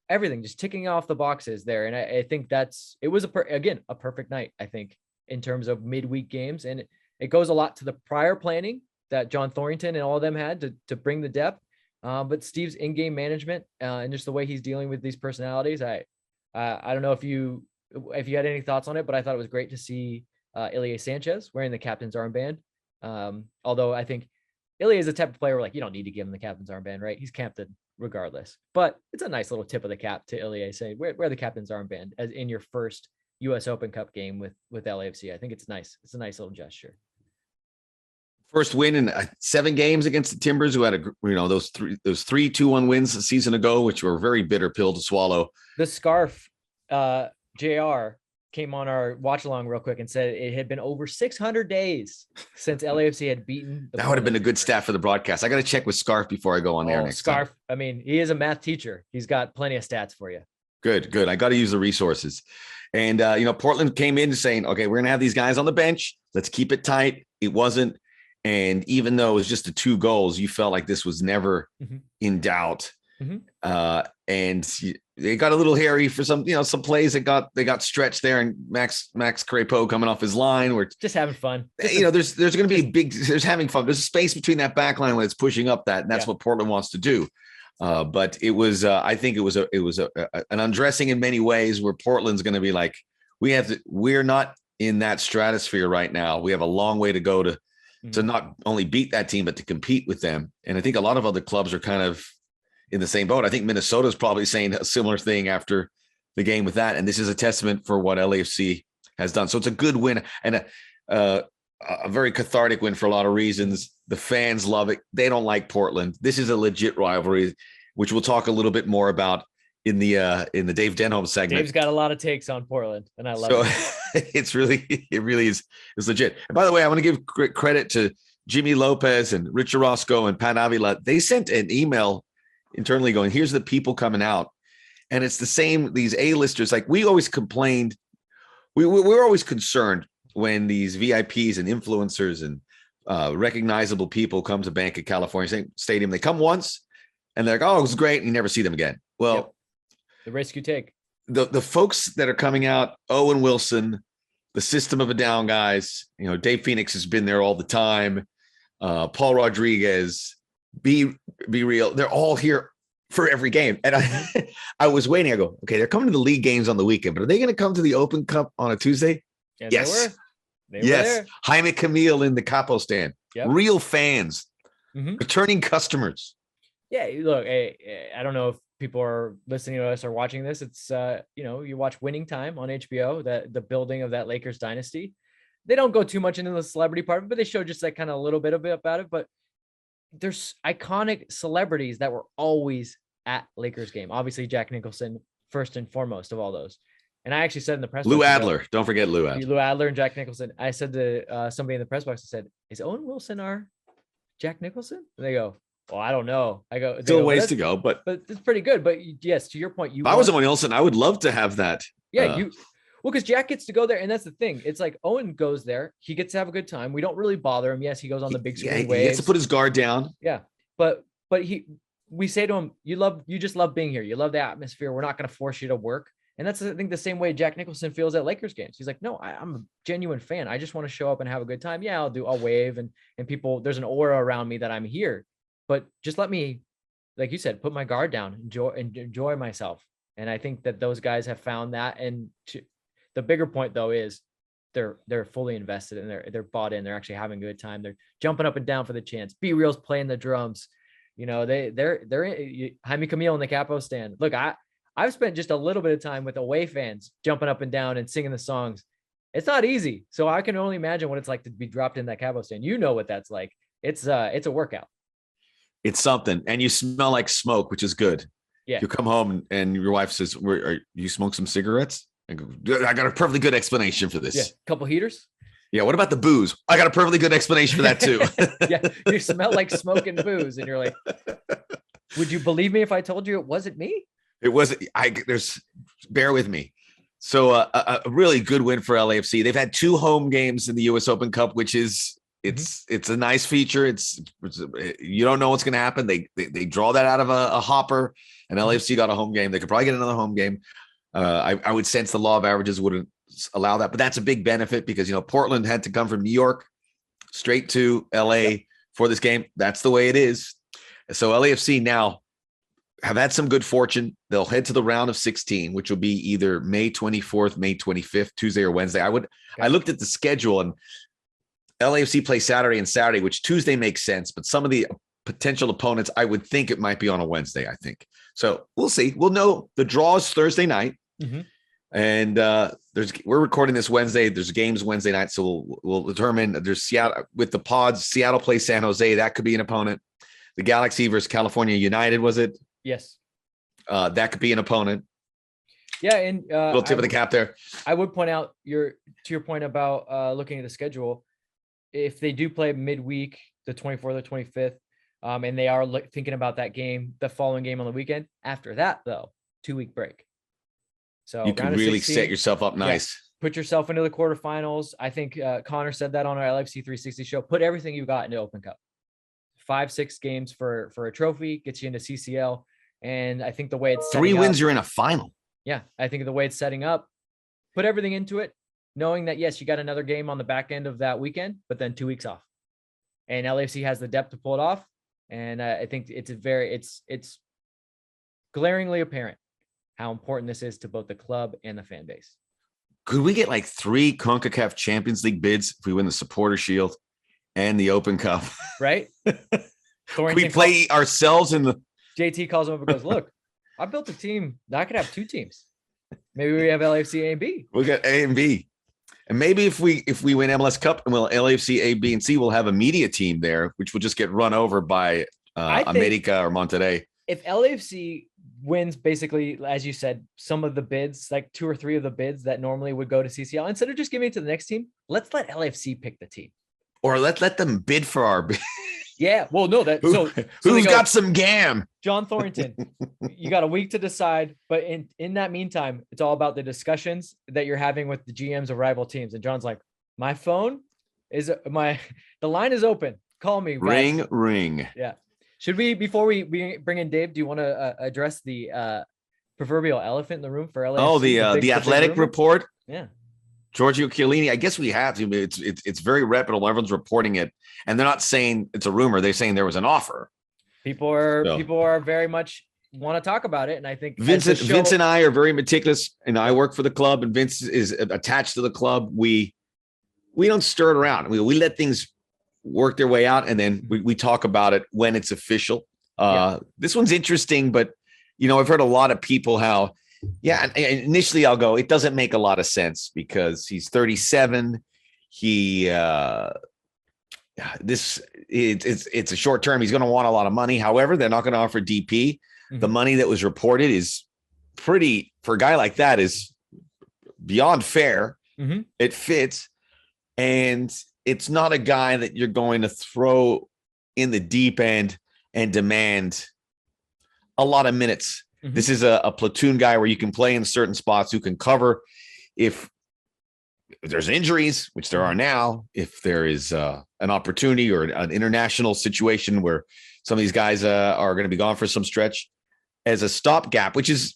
everything, just ticking off the boxes there. And I think it was a perfect night, I think, in terms of midweek games. And it goes a lot to the prior planning that John Thorrington and all of them had to bring the depth. But Steve's in-game management and just the way he's dealing with these personalities, I don't know if you had any thoughts on it, but I thought it was great to see Ilie Sanchez wearing the captain's armband. Although I think Ilie is the type of player where, like, you don't need to give him the captain's armband, right? He's captain regardless. But it's a nice little tip of the cap to Ilie saying, wear the captain's armband as in your first US Open Cup game with LAFC. I think it's nice. It's a nice little gesture. First win in 7 games against the Timbers, who had those three 2-1 wins a season ago, which were a very bitter pill to swallow. The scarf, JR came on our watch along real quick and said it had been over 600 days since LAFC had beaten. That would have been a good stat for the broadcast. I got to check with Scarf before I go on air next Scarf, time. I mean, he is a math teacher. He's got plenty of stats for you. Good. I got to use the resources. And, Portland came in saying, okay, we're going to have these guys on the bench. Let's keep it tight. It wasn't. And even though it was just the 2 goals, you felt like this was never in doubt. And they got a little hairy for some plays that got stretched there, and Max Crepeau coming off his line. We're just having fun. There's going to be there's having fun. There's a space between that back line when it's pushing up that, and that's what Portland wants to do. But it was, I think it was an undressing in many ways, where Portland's going to be like, we're not in that stratosphere right now. We have a long way to go to not only beat that team, but to compete with them. And I think a lot of other clubs are kind of in the same boat. I think Minnesota's probably saying a similar thing after the game with that. And this is a testament for what LAFC has done. So it's a good win and a very cathartic win for a lot of reasons. The fans love it. They don't like Portland. This is a legit rivalry, which we'll talk a little bit more about in the Dave Denholm segment. Dave's got a lot of takes on Portland, and I love it. It really is legit. And by the way, I want to give great credit to Jimmy Lopez and Richard Roscoe and Pat Avila. They sent an email internally going, here's the people coming out. And it's the same, these A-listers, like we always complained. We're always concerned when these VIPs and influencers and recognizable people come to Bank of California Stadium. They come once and they're like, oh, it was great. And you never see them again. Well, the risk you take. The folks that are coming out, Owen Wilson, the System of a Down guys, Dave Phoenix has been there all the time. Paul Rodriguez, Be Real. They're all here for every game. And I was waiting. I go, okay, they're coming to the league games on the weekend, but are they going to come to the Open Cup on a Tuesday? Yeah, yes. They were there. Jaime Camille in the capo stand. Yep. Real fans, returning customers. Yeah, look, I don't know if people are listening to us or watching this. It's you watch Winning Time on HBO, the building of that Lakers dynasty. They don't go too much into the celebrity part, but they show just like kind of a little bit about it. But there's iconic celebrities that were always at Lakers game. Obviously, Jack Nicholson, first and foremost of all those. And I actually said in the press box, Lou Adler. Don't forget Lou Adler. Lou Adler and Jack Nicholson. I said to somebody in the press box, I said, is Owen Wilson our Jack Nicholson? And they go, well, I don't know. I go, still ways to go, but it's pretty good. But yes, to your point, if I was Owen Wilson, I would love to have that. Yeah, because Jack gets to go there, and that's the thing. It's like Owen goes there, he gets to have a good time. We don't really bother him. Yes, he goes on the big screen. He gets to put his guard down. Yeah, but we say to him, you just love being here. You love the atmosphere. We're not going to force you to work. And that's, I think, the same way Jack Nicholson feels at Lakers games. He's like, no, I'm a genuine fan. I just want to show up and have a good time. Yeah, I'll wave and people, there's an aura around me that I'm here, but just let me, like you said, put my guard down, enjoy myself. And I think that those guys have found that. And the bigger point though is they're fully invested and they're bought in. They're actually having a good time. They're jumping up and down for the chance. Be Real's playing the drums. They're Jaime Camille in the capo stand. Look, I've spent just a little bit of time with away fans jumping up and down and singing the songs. It's not easy. So I can only imagine what it's like to be dropped in that capo stand. You know what that's like. It's a workout. It's something. And you smell like smoke, which is good. Yeah. You come home and your wife says, you smoke some cigarettes? I got a perfectly good explanation for this. Yeah. Couple heaters. Yeah. What about the booze? I got a perfectly good explanation for that too. Yeah. You smell like smoke and booze. And you're like, would you believe me if I told you it wasn't me? It wasn't. Bear with me. So a really good win for LAFC. They've had 2 home games in the U.S. Open Cup, which is it's a nice feature. It's you don't know what's going to happen. They draw that out of a hopper, and LAFC got a home game. They could probably get another home game. I would sense the law of averages wouldn't allow that, but that's a big benefit because Portland had to come from New York straight to LA for this game. That's the way it is. So LAFC now have had some good fortune. They'll head to the round of 16, which will be either May 24th, May 25th, Tuesday or Wednesday. I looked at the schedule, and LAFC plays Saturday and Saturday, which Tuesday makes sense, but some of the potential opponents, I would think it might be on a Wednesday, I think. So we'll see. We'll know. The draw is Thursday night. Mm-hmm. And we're recording this Wednesday. There's games Wednesday night, so we'll determine. There's Seattle with the pods. Seattle plays San Jose. That could be an opponent. The Galaxy versus California United, was it? Yes. That could be an opponent. Yeah, and little tip of the cap there. I would point out to your point about looking at the schedule. If they do play midweek, the 24th or 25th, and they are thinking about that game, the following game on the weekend. After that, though, 2-week break. So you can really set yourself up nice. Yeah, put yourself into the quarterfinals. I think Connor said that on our LFC 360 show. Put everything you got into Open Cup. 5-6 games for a trophy gets you into CCL. And I think the way it's 3 wins, you're in a final. Yeah, I think the way it's setting up, put everything into it, knowing that, yes, you got another game on the back end of that weekend, but then 2 weeks off. And LAFC has the depth to pull it off. And I think it's glaringly apparent how important this is to both the club and the fan base. Could we get like 3 CONCACAF Champions League bids if we win the Supporter Shield and the Open Cup? Right? We play ourselves in the... JT calls him up and goes, look, I built a team that I could have 2 teams. Maybe we have LAFC A and B. We got A and B. And maybe if we win MLS Cup and we'll LAFC A, B, and C, we'll have a media team there, which will just get run over by America or Monterrey. If LAFC wins, basically, as you said, some of the bids, like 2 or 3 of the bids that normally would go to CCL, instead of just giving it to the next team, let's let LAFC pick the team. Or let them bid for our bid. Yeah, well, no, who's got some gam? John Thornton, you got a week to decide, but in that meantime, it's all about the discussions that you're having with the GMs of rival teams. And John's like, my phone is the line is open. Call me. Guys. Ring. Yeah. Should we, before we bring in Dave, do you want to address the proverbial elephant in the room for LA? Oh, the Athletic report. Yeah. Giorgio Chiellini, I guess we have to. It's very reputable. Everyone's reporting it, and they're not saying it's a rumor. They're saying there was an offer. People are very much want to talk about it, and I think Vince and I are very meticulous. And I work for the club, and Vince is attached to the club. We don't stir it around. We let things work their way out, and then we talk about it when it's official. This one's interesting, but I've heard a lot of people how. Yeah, initially I'll go, it doesn't make a lot of sense because he's 37. It's a short term. He's going to want a lot of money. However, they're not going to offer DP. Mm-hmm. The money that was reported is pretty, for a guy like that, is beyond fair. Mm-hmm. It fits. And it's not a guy that you're going to throw in the deep end and demand a lot of minutes. Mm-hmm. This is a platoon guy where you can play in certain spots, who can cover if there's injuries, which there are now, if there is an opportunity or an international situation where some of these guys are going to be gone for some stretch, as a stopgap, which is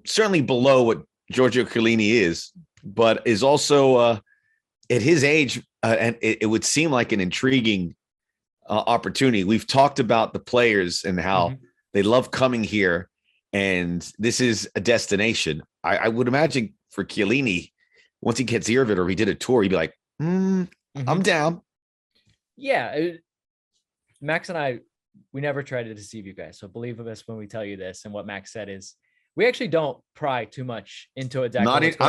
certainly below what Giorgio Chiellini is, but is also at his age, and it would seem like an intriguing opportunity. We've talked about the players and how they love coming here. And this is a destination. I would imagine for Chiellini, once he gets here of it or he did a tour, he'd be like, I'm down. Yeah. Max and I, we never try to deceive you guys. So believe us when we tell you this. And what Max said is, we actually don't pry too much into it. I'm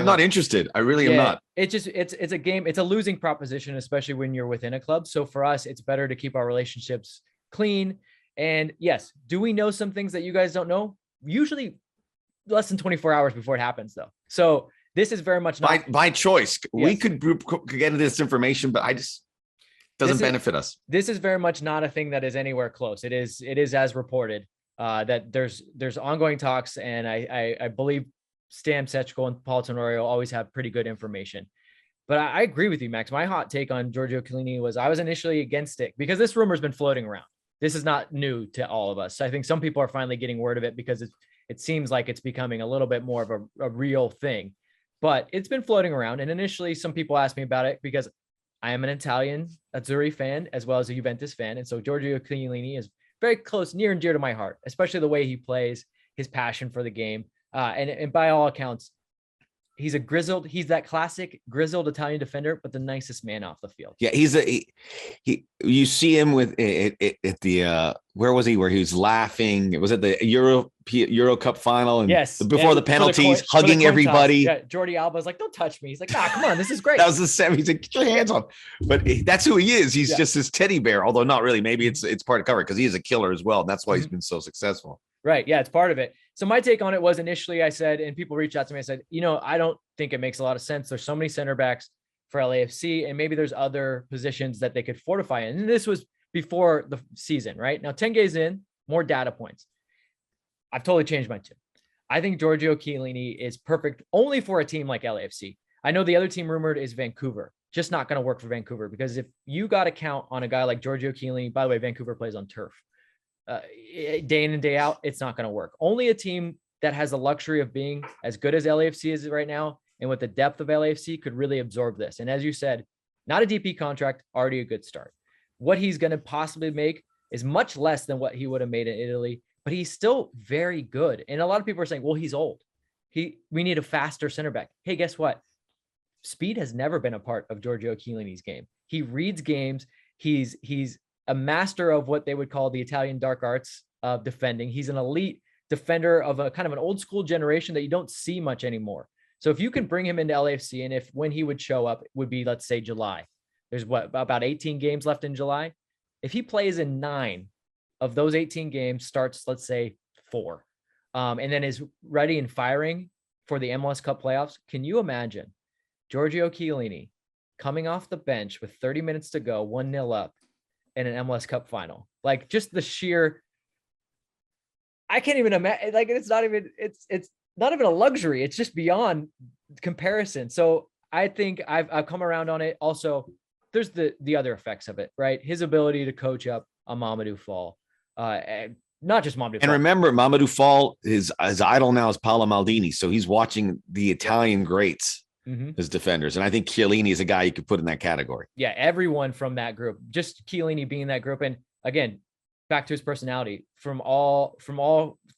not interested. I really am not. It's just, it's a game. It's a losing proposition, especially when you're within a club. So for us, it's better to keep our relationships clean. And yes, do we know some things that you guys don't know? Usually less than 24 hours before it happens, though. So this is very much not by choice. Yes. We could get into this information, but doesn't benefit us. This is very much not a thing that is anywhere close. It is as reported that there's ongoing talks, and I believe Stan Setchko and Paul Tenorio always have pretty good information. But I agree with you, Max. My hot take on Giorgio Chiellini was I was initially against it because this rumor's been floating around. This is not new to all of us. I think some people are finally getting word of it because it seems like it's becoming a little bit more of a real thing. But it's been floating around. And initially, some people asked me about it because I am an Italian Azzurri fan as well as a Juventus fan. And so Giorgio Chiellini is very close, near and dear to my heart, especially the way he plays, his passion for the game. And by all accounts, he's that classic grizzled Italian defender, but the nicest man off the field. Yeah, you see him with at the where was he? Where he was laughing? It was at the Euro Cup final, and yes, before the penalties, hugging everybody. Yeah, Jordi Alba's like, "Don't touch me." He's like, "Nah, come on, this is great." That was the semi. He's like, "Get your hands off." But that's who he is. He's just this teddy bear, although not really. Maybe it's part of cover because he is a killer as well, and that's why he's been so successful. Right. Yeah, it's part of it. So my take on it was initially I said, and people reached out to me, I said, I don't think it makes a lot of sense. There's so many center backs for LAFC, and maybe there's other positions that they could fortify in. And this was before the season, right? Now, 10 games in, more data points. I've totally changed my tune. I think Giorgio Chiellini is perfect only for a team like LAFC. I know the other team rumored is Vancouver. Just not going to work for Vancouver, because if you got to count on a guy like Giorgio Chiellini, by the way, Vancouver plays on turf. Day in and day out, it's not going to work. Only a team that has the luxury of being as good as LAFC is right now, and with the depth of LAFC, could really absorb this. And as you said, not a DP contract, already a good start. What he's going to possibly make is much less than what he would have made in Italy, but he's still very good. And a lot of people are saying, well, he's old. We need a faster center back. Hey, guess what? Speed has never been a part of Giorgio Chiellini's game. He reads games. He's a master of what they would call the Italian dark arts of defending. He's an elite defender of a kind of an old school generation that you don't see much anymore. So if you can bring him into LAFC, and when he would show up would be, let's say, July. There's about 18 games left in July. If he plays in 9 of those 18 games, starts, let's say, 4, and then is ready and firing for the MLS Cup playoffs, can you imagine Giorgio Chiellini coming off the bench with 30 minutes to go, 1-0 up, in an MLS Cup final? Like, just the sheer, I can't even imagine. Like, it's not even a luxury. It's just beyond comparison. So I think I've come around on it. Also, there's the other effects of it, right? His ability to coach up a Mamadou Fall, and not just Mamadou Fall. And remember, Mamadou Fall, his idol now is Paolo Maldini, so he's watching the Italian greats as defenders. And I think Chiellini is a guy you could put in that category. Yeah, everyone from that group, just Chiellini being in that group. And again, back to his personality, from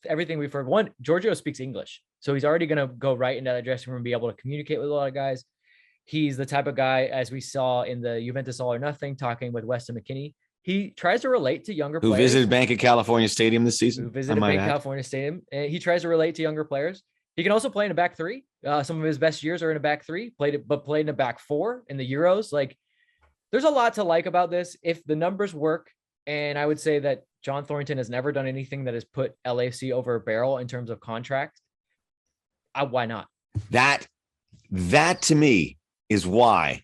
everything we've heard. One, Giorgio speaks English, so he's already going to go right into that dressing room and be able to communicate with a lot of guys. He's the type of guy, as we saw in the Juventus All or Nothing, talking with Weston McKennie. He tries to relate to younger players. Who visited Bank of California Stadium this season. California Stadium. And he tries to relate to younger players. He can also play in a back 3. Some of his best years are in a back 3. Played in a back 4 in the Euros. Like, there's a lot to like about this if the numbers work. And I would say that John Thornton has never done anything that has put LAFC over a barrel in terms of contract. Why not? That to me is why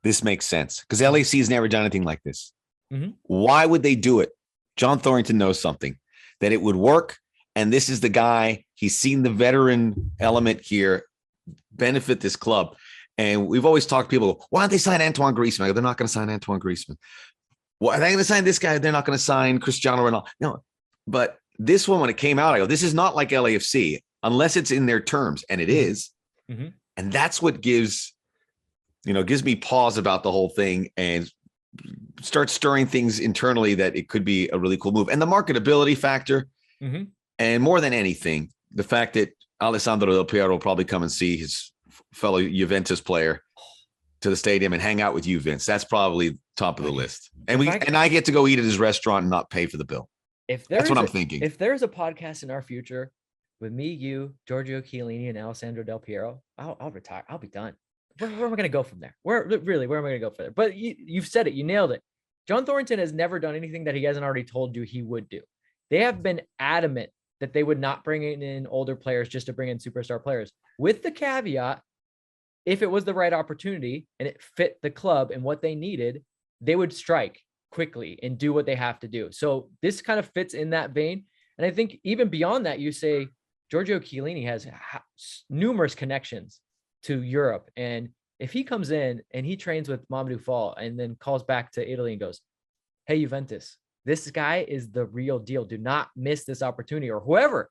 this makes sense, because LAFC has never done anything like this. Why would they do it? John Thornton knows something, that it would work. And this is the guy, he's seen the veteran element here benefit this club. And we've always talked to people, why don't they sign Antoine Griezmann? I go, they're not going to sign Antoine Griezmann. Why are they going to sign this guy? They're not going to sign Cristiano Ronaldo. No, but this one, when it came out, I go, this is not like LAFC unless it's in their terms. And it is. And that's what gives me pause about the whole thing, and start stirring things internally that it could be a really cool move. And the marketability factor, and more than anything, the fact that Alessandro Del Piero will probably come and see his fellow Juventus player to the stadium and hang out with you, Vince. That's probably top of the list. And I get to go eat at his restaurant and not pay for the bill. That's what I'm thinking. If there's a podcast in our future with me, you, Giorgio Chiellini, and Alessandro Del Piero, I'll retire. I'll be done. Where am I going to go from there? Where am I going to go from there? But you've said it. You nailed it. John Thornton has never done anything that he hasn't already told you he would do. They have been adamant that they would not bring in older players just to bring in superstar players, with the caveat, if it was the right opportunity and it fit the club and what they needed, they would strike quickly and do what they have to do. So this kind of fits in that vein. And I think even beyond that, you say Giorgio Chiellini has numerous connections to Europe. And if he comes in and he trains with Mamadou Fall and then calls back to Italy and goes, hey, Juventus, this guy is the real deal. Do not miss this opportunity, or whoever.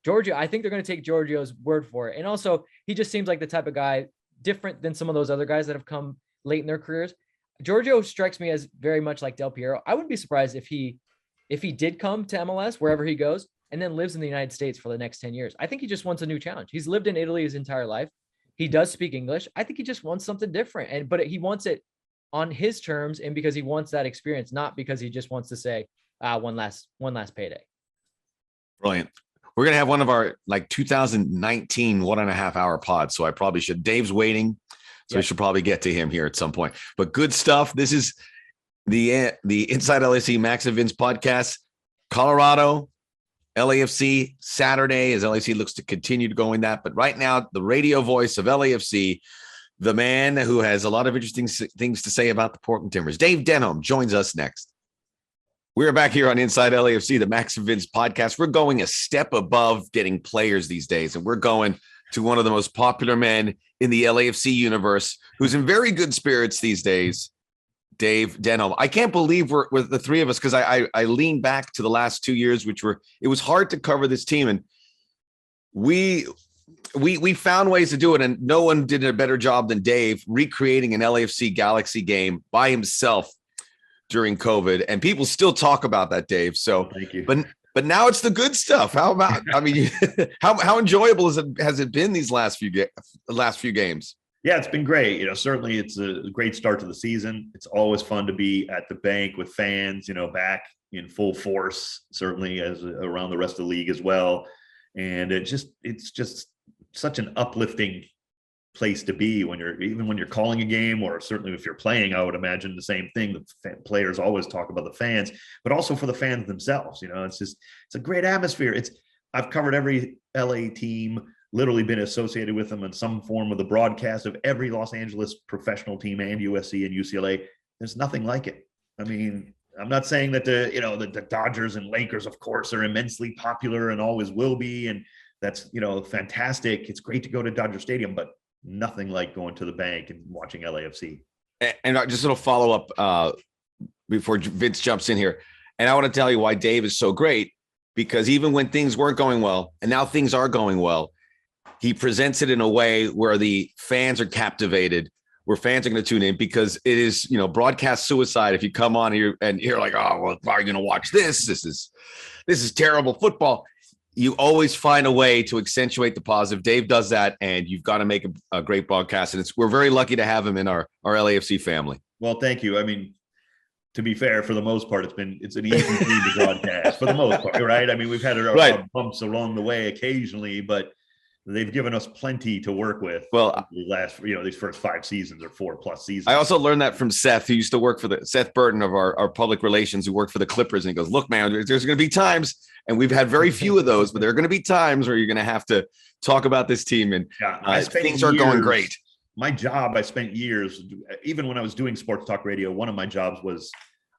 Giorgio, I think they're going to take Giorgio's word for it. And also, he just seems like the type of guy different than some of those other guys that have come late in their careers. Giorgio strikes me as very much like Del Piero. I wouldn't be surprised if if he did come to MLS, wherever he goes, and then lives in the United States for the next 10 years. I think he just wants a new challenge. He's lived in Italy his entire life. He does speak English. I think he just wants something different. But he wants it on his terms, and because he wants that experience, not because he just wants to say, one last payday. Brilliant. We're going to have one of our 2019 1.5 hour pods. So I probably should. Dave's waiting. So we should probably get to him here at some point. But good stuff. This is the Inside LAFC Max and Vince podcast. Colorado, LAFC Saturday, as LAFC looks to continue to go in that. But right now, the radio voice of LAFC, the man who has a lot of interesting things to say about the Portland Timbers, Dave Denholm, joins us next. We're back here on Inside LAFC, the Max and Vince podcast. We're going a step above getting players these days, and we're going to one of the most popular men in the LAFC universe, who's in very good spirits these days, Dave Denholm. I can't believe we're with the three of us, because I lean back to the last 2 years, it was hard to cover this team, and we found ways to do it, and no one did a better job than Dave recreating an LAFC Galaxy game by himself during COVID, and people still talk about that, Dave. So thank you. But now it's the good stuff. How about? I mean, how enjoyable has it been these last few games? Yeah, it's been great. Certainly it's a great start to the season. It's always fun to be at the bank with fans, back in full force. Certainly as around the rest of the league as well, and it's just such an uplifting place to be when you're calling a game, or certainly if you're playing. I would imagine the same thing. The players always talk about the fans, but also for the fans themselves. It's a great atmosphere. I've covered every LA team, literally been associated with them in some form of the broadcast of every Los Angeles professional team and USC and UCLA. There's nothing like it. I mean, I'm not saying that the Dodgers and Lakers, of course, are immensely popular and always will be, and that's fantastic. It's great to go to Dodger Stadium, but nothing like going to the bank and watching LAFC. And just a little follow up before Vince jumps in here. And I want to tell you why Dave is so great, because even when things weren't going well, and now things are going well, he presents it in a way where the fans are captivated, where fans are going to tune in, because it is, broadcast suicide if you come on here and you're like, oh, well, why are you going to watch this? This is terrible football. You always find a way to accentuate the positive. Dave does that, and you've got to make a great broadcast. And we're very lucky to have him in our LAFC family. Well, thank you. I mean, to be fair, for the most part, it's an easy thing to broadcast for the most part, right? I mean, we've had our bumps along the way occasionally, but they've given us plenty to work with. Well, these first 5 seasons or 4+ seasons. I also learned that from Seth, who used to work for Seth Burton of our public relations, who worked for the Clippers. And he goes, look, man, there's going to be times, and we've had very few of those, but there are going to be times where you're going to have to talk about this team, and things are going great. My job, I spent years, even when I was doing sports talk radio, one of my jobs was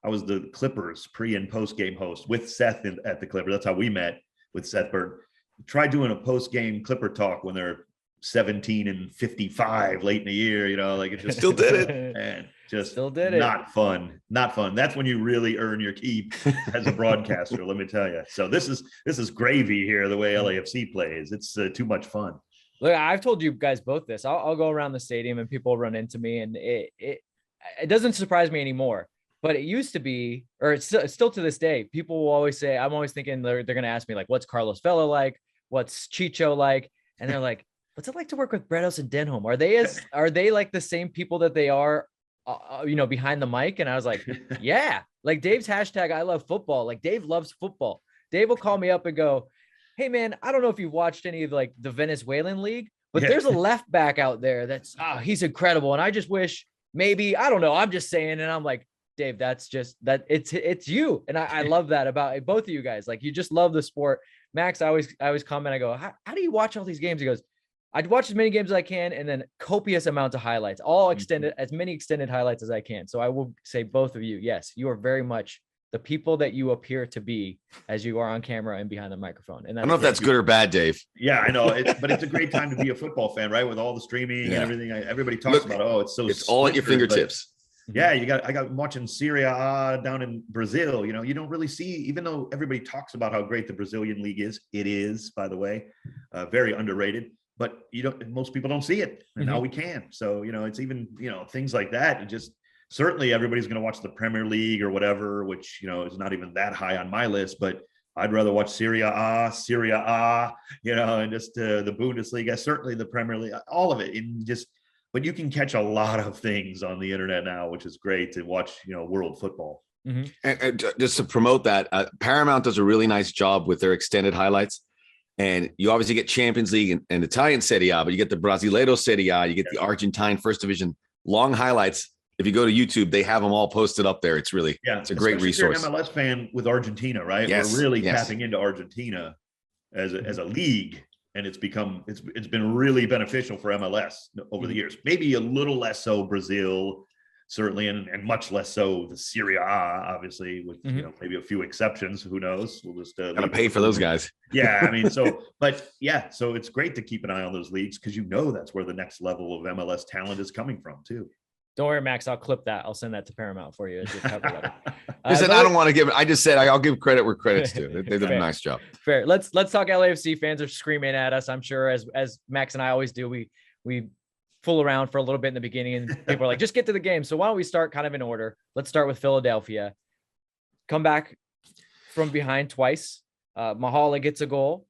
I was the Clippers pre and post game host with Seth at the Clippers. That's how we met, with Seth Burton. Try doing a post-game Clipper talk when they're 17-55 late in the year, it just still did it, and just still did it. Not fun. That's when you really earn your keep as a broadcaster. Let me tell you. So this is gravy here. The way LAFC plays, it's too much fun. Look, I've told you guys both this. I'll go around the stadium and people run into me, and it doesn't surprise me anymore. But it used to be, or it's still to this day, people will always say, I'm always thinking they're going to ask me, like, what's Carlos Vela like? What's Chicho like? And they're like, what's it like to work with Bredos and Denholm? Are they like the same people that they are, behind the mic? And I was like, yeah, like Dave's hashtag, I love football. Like Dave loves football. Dave will call me up and go, hey man, I don't know if you've watched any of like the Venezuelan league, but there's a left back out there that's, he's incredible. And I just wish maybe, I don't know, I'm just saying. And I'm like, Dave, that's just that it's you. And I love that about both of you guys. Like, you just love the sport. Max, I always comment, I go, how do you watch all these games? He goes, I'd watch as many games as I can, and then copious amounts of highlights, all extended, as many extended highlights as I can. So I will say, both of you, yes, you are very much the people that you appear to be as you are on camera and behind the microphone. And I don't know if that's good or bad, Dave. Yeah, I know. But it's a great time to be a football fan, right? With all the streaming and everything. Everybody talks about, it's all at your fingertips. Yeah, I got watching Serie A down in Brazil. You don't really see, even though everybody talks about how great the Brazilian league is. It is, by the way, very underrated. But most people don't see it, and now we can. So it's even things like that, and just certainly everybody's going to watch the Premier League or whatever, which, you know, is not even that high on my list, but I'd rather watch Serie A, you know, and just the Bundesliga, certainly the Premier League, all of it. And just, but you can catch a lot of things on the internet now, which is great to watch, you know, world football. Mm-hmm. And just to promote that, Paramount does a really nice job with their extended highlights. And you obviously get Champions League and Italian Serie A, but you get the Brasileiro Serie A, you get the Argentine First Division long highlights. If you go to YouTube, they have them all posted up there. It's really, it's a great resource. If you're an MLS fan with Argentina, right? Yes, we're really tapping into Argentina as a league, and it's been really beneficial for MLS over the years. Maybe a little less so Brazil, certainly, and much less so the Serie A, obviously, with you know, maybe a few exceptions. Who knows? We'll just gotta pay for those guys. Yeah, I mean, so it's great to keep an eye on those leagues because you know that's where the next level of MLS talent is coming from too. Don't worry, Max. I'll clip that. I'll send that to Paramount for you as your cover letter. I said I don't want to give it. I just said I'll give credit where credit's due. They did a nice job. Fair. Let's talk LAFC. Fans are screaming at us. I'm sure as Max and I always do. We fool around for a little bit in the beginning, and people are like, just get to the game. So why don't we start kind of in order? Let's start with Philadelphia. Come back from behind twice. Mahala gets a goal.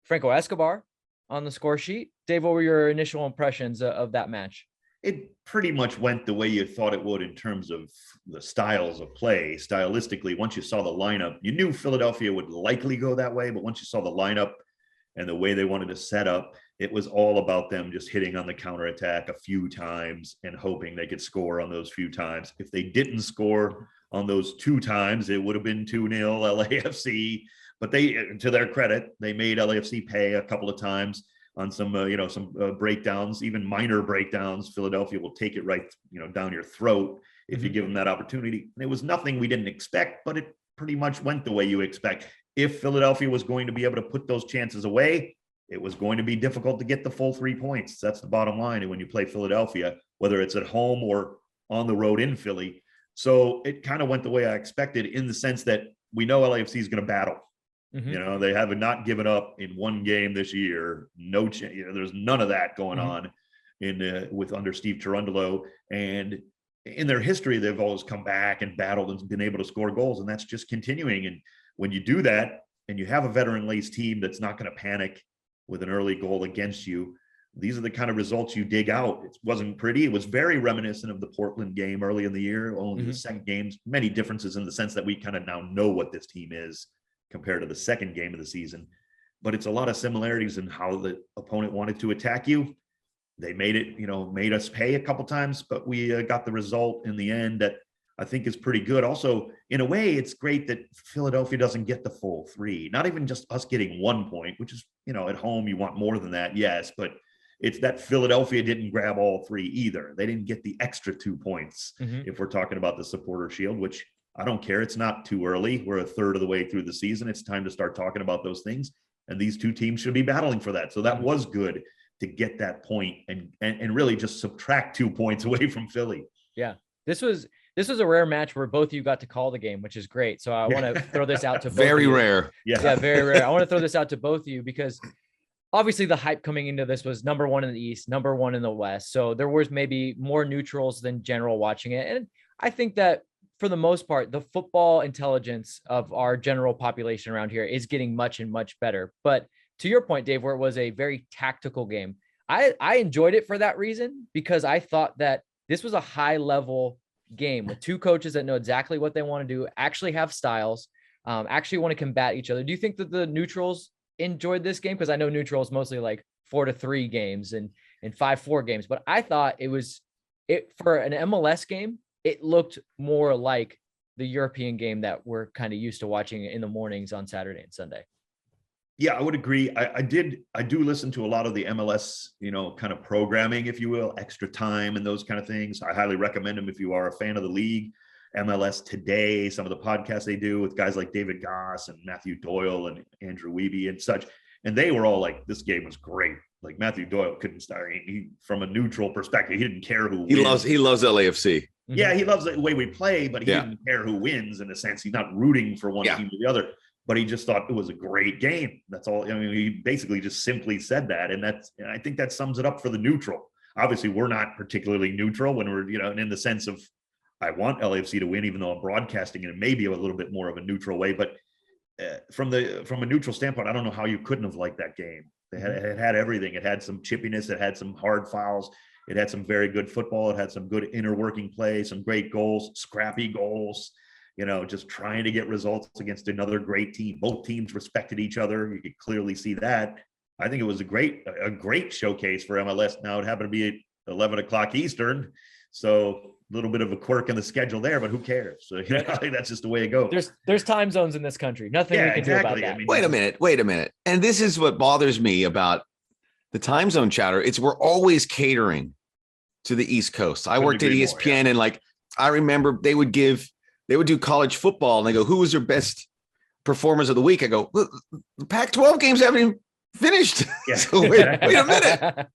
Franco Escobar on the score sheet. Dave, what were your initial impressions of that match? It pretty much went the way you thought it would in terms of the styles of play. Stylistically, once you saw the lineup, you knew Philadelphia would likely go that way, but once you saw the lineup and the way they wanted to set up, it was all about them just hitting on the counterattack a few times and hoping they could score on those few times. If they didn't score on those 2 times, it would have been 2-0 LAFC. But they, to their credit, they made LAFC pay a couple of times on some breakdowns, even minor breakdowns. Philadelphia will take it right, down your throat if you give them that opportunity. And it was nothing we didn't expect, but it pretty much went the way you expect. If Philadelphia was going to be able to put those chances away, it was going to be difficult to get the full 3 points. That's the bottom line. And when you play Philadelphia, whether it's at home or on the road in Philly. So it kind of went the way I expected, in the sense that we know LAFC is going to battle. They have not given up in one game this year. No, there's none of that going on with under Steve Cherundolo. And in their history, they've always come back and battled and been able to score goals, and that's just continuing. And when you do that, and you have a veteran-laced team that's not going to panic with an early goal against you, these are the kind of results you dig out. It wasn't pretty. It was very reminiscent of the Portland game early in the year. Only the second game's many differences in the sense that we kind of now know what this team is compared to the second game of the season. But it's a lot of similarities in how the opponent wanted to attack you. They made it, made us pay a couple times, but we got the result in the end that I think is pretty good. Also, in a way, it's great that Philadelphia doesn't get the full 3, not even just us getting 1 point, which is, at home, you want more than that. Yes. But it's that Philadelphia didn't grab all 3 either. They didn't get the extra 2 points. If we're talking about the supporter shield, which I don't care. It's not too early. We're a third of the way through the season. It's time to start talking about those things. And these 2 teams should be battling for that. So that was good to get that point and really just subtract 2 points away from Philly. Yeah. This was a rare match where both of you got to call the game, which is great. So I want to throw this out to both very of you. Rare. Yeah, very rare. I want to throw this out to both of you because obviously the hype coming into this was number 1 in the East, number 1 in the West. So there was maybe more neutrals than general watching it. And I think that for the most part, the football intelligence of our general population around here is getting much and much better. But to your point, Dave, where it was a very tactical game, I enjoyed it for that reason, because I thought that this was a high level game with 2 coaches that know exactly what they want to do, actually have styles, actually want to combat each other. Do you think that the neutrals enjoyed this game? Because I know neutrals mostly like 4-3 games and 5-4 games, but I thought it for an MLS game, it looked more like the European game that we're kind of used to watching in the mornings on Saturday and Sunday. Yeah, I would agree. I do listen to a lot of the MLS, kind of programming, if you will, Extra Time and those kind of things. I highly recommend them if you are a fan of the league. MLS Today, some of the podcasts they do with guys like David Goss and Matthew Doyle and Andrew Wiebe and such. And they were all like, this game was great. Like Matthew Doyle couldn't start. He from a neutral perspective, he didn't care who wins. He loves LAFC. Yeah, he loves the way we play, but he didn't care who wins, in a sense. He's not rooting for one team or the other, but he just thought it was a great game. That's all. I mean, he basically just simply said that. And I think that sums it up for the neutral. Obviously, we're not particularly neutral when we're, in the sense of I want LAFC to win, even though I'm broadcasting it maybe a little bit more of a neutral way. But from a neutral standpoint, I don't know how you couldn't have liked that game. It had everything. It had some chippiness. It had some hard fouls. It had some very good football. It had some good inner working play, some great goals, scrappy goals, just trying to get results against another great team. Both teams respected each other. You could clearly see that. I think it was a great showcase for MLS. Now it happened to be at 11 o'clock Eastern. So a little bit of a quirk in the schedule there, but who cares? So, I think that's just the way it goes. There's time zones in this country. Nothing we can do about that. Wait a minute. And this is what bothers me about the time zone chatter. We're always catering to the East Coast. I worked at ESPN and I remember they would do college football and they go, who was your best performers of the week? I go, the Pac-12 games haven't even finished. Yeah. So wait a minute.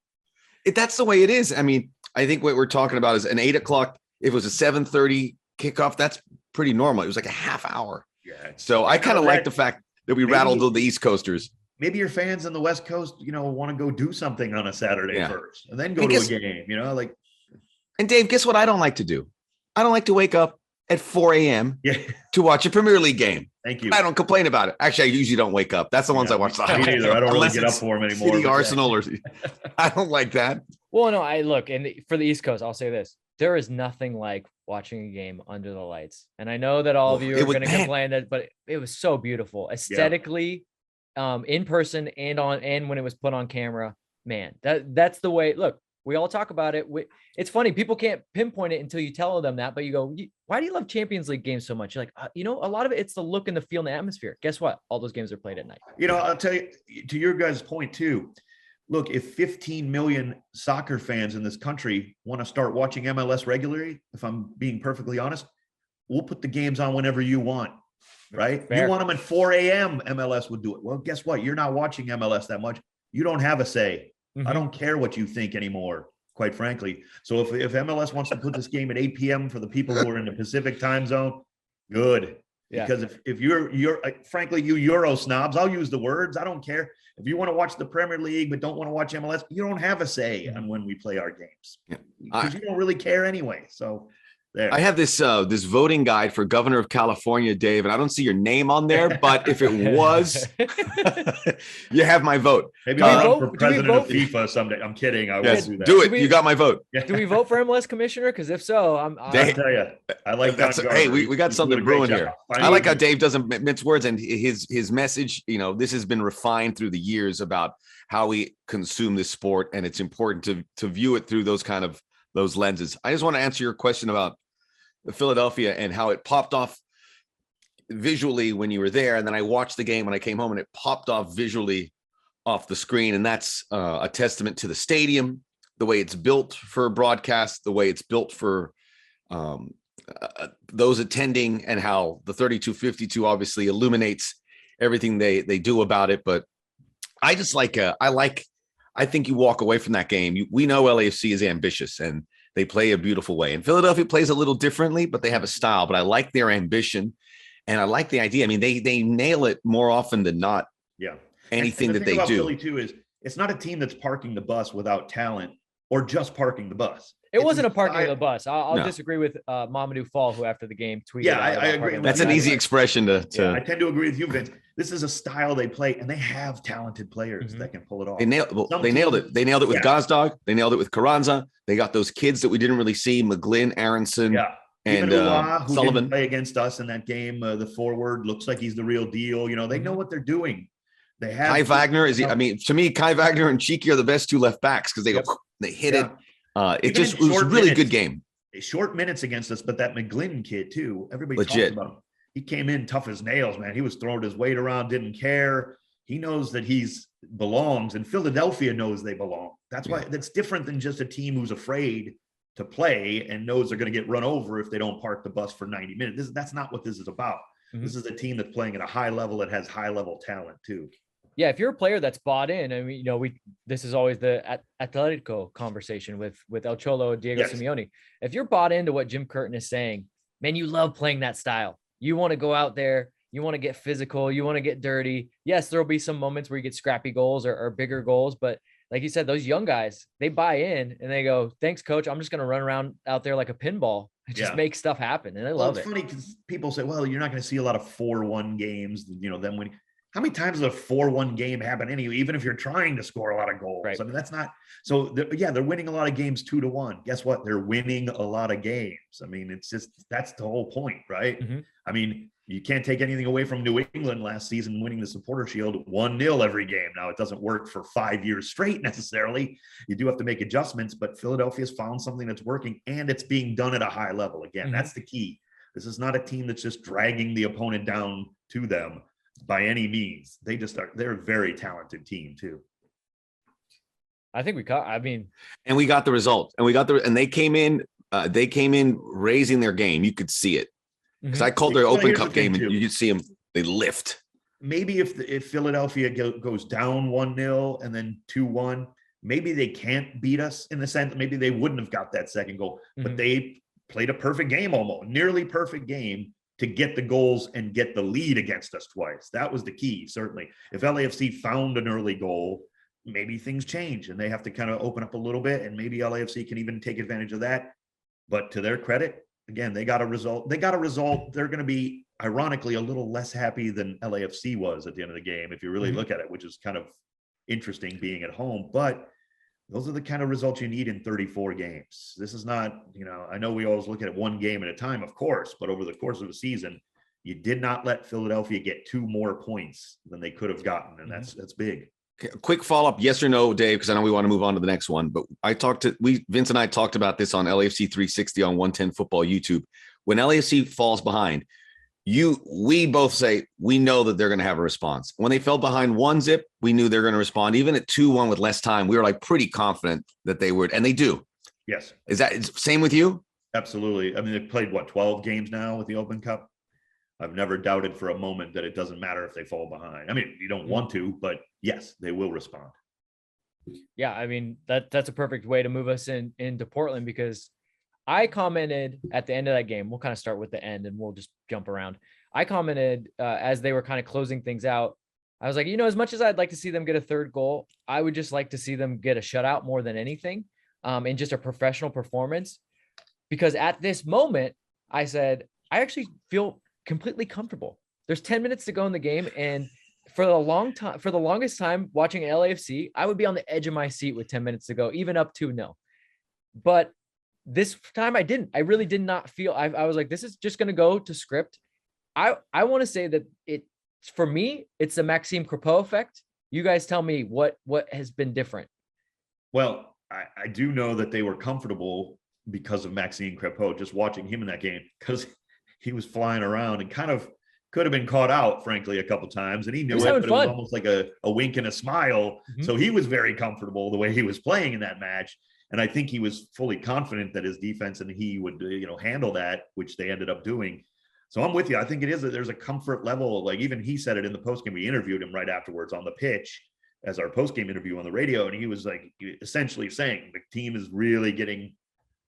That's the way it is. I mean, I think what we're talking about is an 8 o'clock. If it was a 7:30 kickoff, that's pretty normal. It was like a half hour. Yeah. So I kind of like the fact that we rattled the East Coasters. Maybe your fans in the West Coast, want to go do something on a Saturday first and then go to a game, And Dave, guess what I don't like to do? I don't like to wake up at 4 a.m. to watch a Premier League game. Thank you. I don't complain about it. Actually, I usually don't wake up. That's the ones I watch. Me neither. I don't really get up for them anymore. City, Arsenal, or I don't like that. Well, no, and for the East Coast, I'll say this. There is nothing like watching a game under the lights. And I know that all of you are going to complain but it was so beautiful aesthetically, in person and when it was put on camera, man, that's the way. Look, we all talk about it. It's funny. People can't pinpoint it until you tell them that, but you go, why do you love Champions League games so much? You're like, a lot of it, it's the look and the feel and the atmosphere. Guess what? All those games are played at night. I'll tell you, to your guys' point too, look, if 15 million soccer fans in this country want to start watching MLS regularly, if I'm being perfectly honest, we'll put the games on whenever you want, right? Fair. You want them at 4 a.m., MLS would do it. Well, guess what? You're not watching MLS that much. You don't have a say. I don't care what you think anymore, quite frankly. So if MLS wants to put this game at 8 p.m. for the people who are in the Pacific time zone, good. Yeah. Because if you're frankly, you Euro snobs, I'll use the words. I don't care. If you want to watch the Premier League but don't want to watch MLS, you don't have a say on when we play our games. Because you don't really care anyway. So there. I have this voting guide for governor of California, Dave, and I don't see your name on there, but if it was, you have my vote. Maybe I'll run for president of FIFA someday. I'm kidding. I will do that. Do it. You got my vote. Do we vote for MLS commissioner? Because if so, I'll tell you. I like that. Hey, we got something brewing here. I like how Dave doesn't mince words, and his message, this has been refined through the years about how we consume this sport, and it's important to view it through those lenses. I just want to answer your question about the Philadelphia and how it popped off visually when you were there. And then I watched the game when I came home and it popped off visually off the screen. And that's a testament to the stadium, the way it's built for broadcast, the way it's built for those attending, and how the 3252 obviously illuminates everything they do about it. But I just I think you walk away from that game. We know LAFC is ambitious and they play a beautiful way. And Philadelphia plays a little differently, but they have a style. But I like their ambition, and I like the idea. I mean, they nail it more often than not. Yeah, anything and that they do. Philly too is it's not a team that's parking the bus without talent or just parking the bus. It wasn't a parking of the bus. I'll disagree with Mamadou Fall, who after the game tweeted. Yeah, I agree. That's an easy expression to. Yeah, I tend to agree with you, Vince. This is a style they play, and they have talented players that can pull it off. They nailed it. They nailed it with Gazdag. They nailed it with Carranza. They got those kids that we didn't really see, McGlynn, Aronson, and who Sullivan. Didn't play against us in that game. The forward looks like he's the real deal. They know what they're doing. They have Kai Wagner. To me, Kai Wagner and Cheeky are the best two left backs because they hit it. It was a really good game. Short minutes against us, but that McGlynn kid too. Everybody talks about him. He came in tough as nails, man. He was throwing his weight around, didn't care. He knows that belongs, and Philadelphia knows they belong. That's why that's different than just a team who's afraid to play and knows they're going to get run over if they don't park the bus for 90 minutes. That's not what this is about. This is a team that's playing at a high level that has high level talent too. Yeah, if you're a player that's bought in, I mean, this is always the Atletico conversation with El Cholo, Diego Simeone. If you're bought into what Jim Curtin is saying, man, you love playing that style. You want to go out there, you want to get physical, you want to get dirty. Yes, there'll be some moments where you get scrappy goals or bigger goals, but like you said, those young guys, they buy in and they go, thanks, coach. I'm just going to run around out there like a pinball just make stuff happen. And I love it. It's funny because people say, well, you're not going to see a lot of 4-1 games, them winning. How many times does a 4-1 game happen anyway, even if you're trying to score a lot of goals? Right. I mean, that's not so. They're winning a lot of games 2-1. Guess what? They're winning a lot of games. I mean, it's just that's the whole point, right? Mm-hmm. I mean, you can't take anything away from New England last season winning the Supporter Shield 1-0 every game. Now, it doesn't work for 5 years straight necessarily. You do have to make adjustments, but Philadelphia's found something that's working, and it's being done at a high level. Again, that's the key. This is not a team that's just dragging the opponent down to them by any means. They just are. They're a very talented team too. I think we got. I mean, and we got the result, and they came in. They came in raising their game. You could see it because I called their Open Cup game, and you could see them. They lift. Maybe if Philadelphia goes down 1-0 and then 2-1, maybe they can't beat us in the sense. Maybe they wouldn't have got that second goal, but they played a perfect game, almost nearly perfect game, to get the goals and get the lead against us twice. That was the key, certainly. If LAFC found an early goal, maybe things change and they have to kind of open up a little bit, and maybe LAFC can even take advantage of that. But to their credit, again, they got a result. They're going to be, ironically, a little less happy than LAFC was at the end of the game, if you really look at it, which is kind of interesting being at home. But those are the kind of results you need in 34 games. This is not, I know we always look at it one game at a time, of course, but over the course of the season, you did not let Philadelphia get 2 more points than they could have gotten. And that's big. Okay, a quick follow-up, yes or no, Dave, because I know we want to move on to the next one. But Vince and I talked about this on LAFC 360 on 110 Football YouTube. When LAFC falls behind, we both say we know that they're going to have a response. When they fell behind 1-0, we knew they're going to respond. Even at 2-1 with less time, we were like pretty confident that they would, and they do. Yes. Is that same with you? Absolutely. I mean, they've played 12 games now with the Open Cup. I've never doubted for a moment that it doesn't matter if they fall behind. I mean, you don't want to, but yes, they will respond. Yeah, I mean, that's a perfect way to move us into Portland, because I commented at the end of that game. We'll kind of start with the end and we'll just jump around. I commented as they were kind of closing things out. I was like, as much as I'd like to see them get a third goal, I would just like to see them get a shutout more than anything, and just a professional performance. Because at this moment, I said, I actually feel completely comfortable. There's 10 minutes to go in the game, and for the longest time watching LAFC, I would be on the edge of my seat with 10 minutes to go, even up 2-0. But this time I didn't. I really did not feel. I was like, this is just going to go to script. I want to say that for me, it's the Maxime Crepeau effect. You guys tell me what has been different. Well, I do know that they were comfortable because of Maxime Crepeau, just watching him in that game, because he was flying around and kind of could have been caught out, frankly, a couple times, and he knew it, but it was almost like a wink and a smile. So he was very comfortable the way he was playing in that match. And I think he was fully confident that his defense and he would, handle that, which they ended up doing. So I'm with you. I think it is that there's a comfort level. Like even he said it in the postgame. We interviewed him right afterwards on the pitch as our postgame interview on the radio. And he was like essentially saying the team is really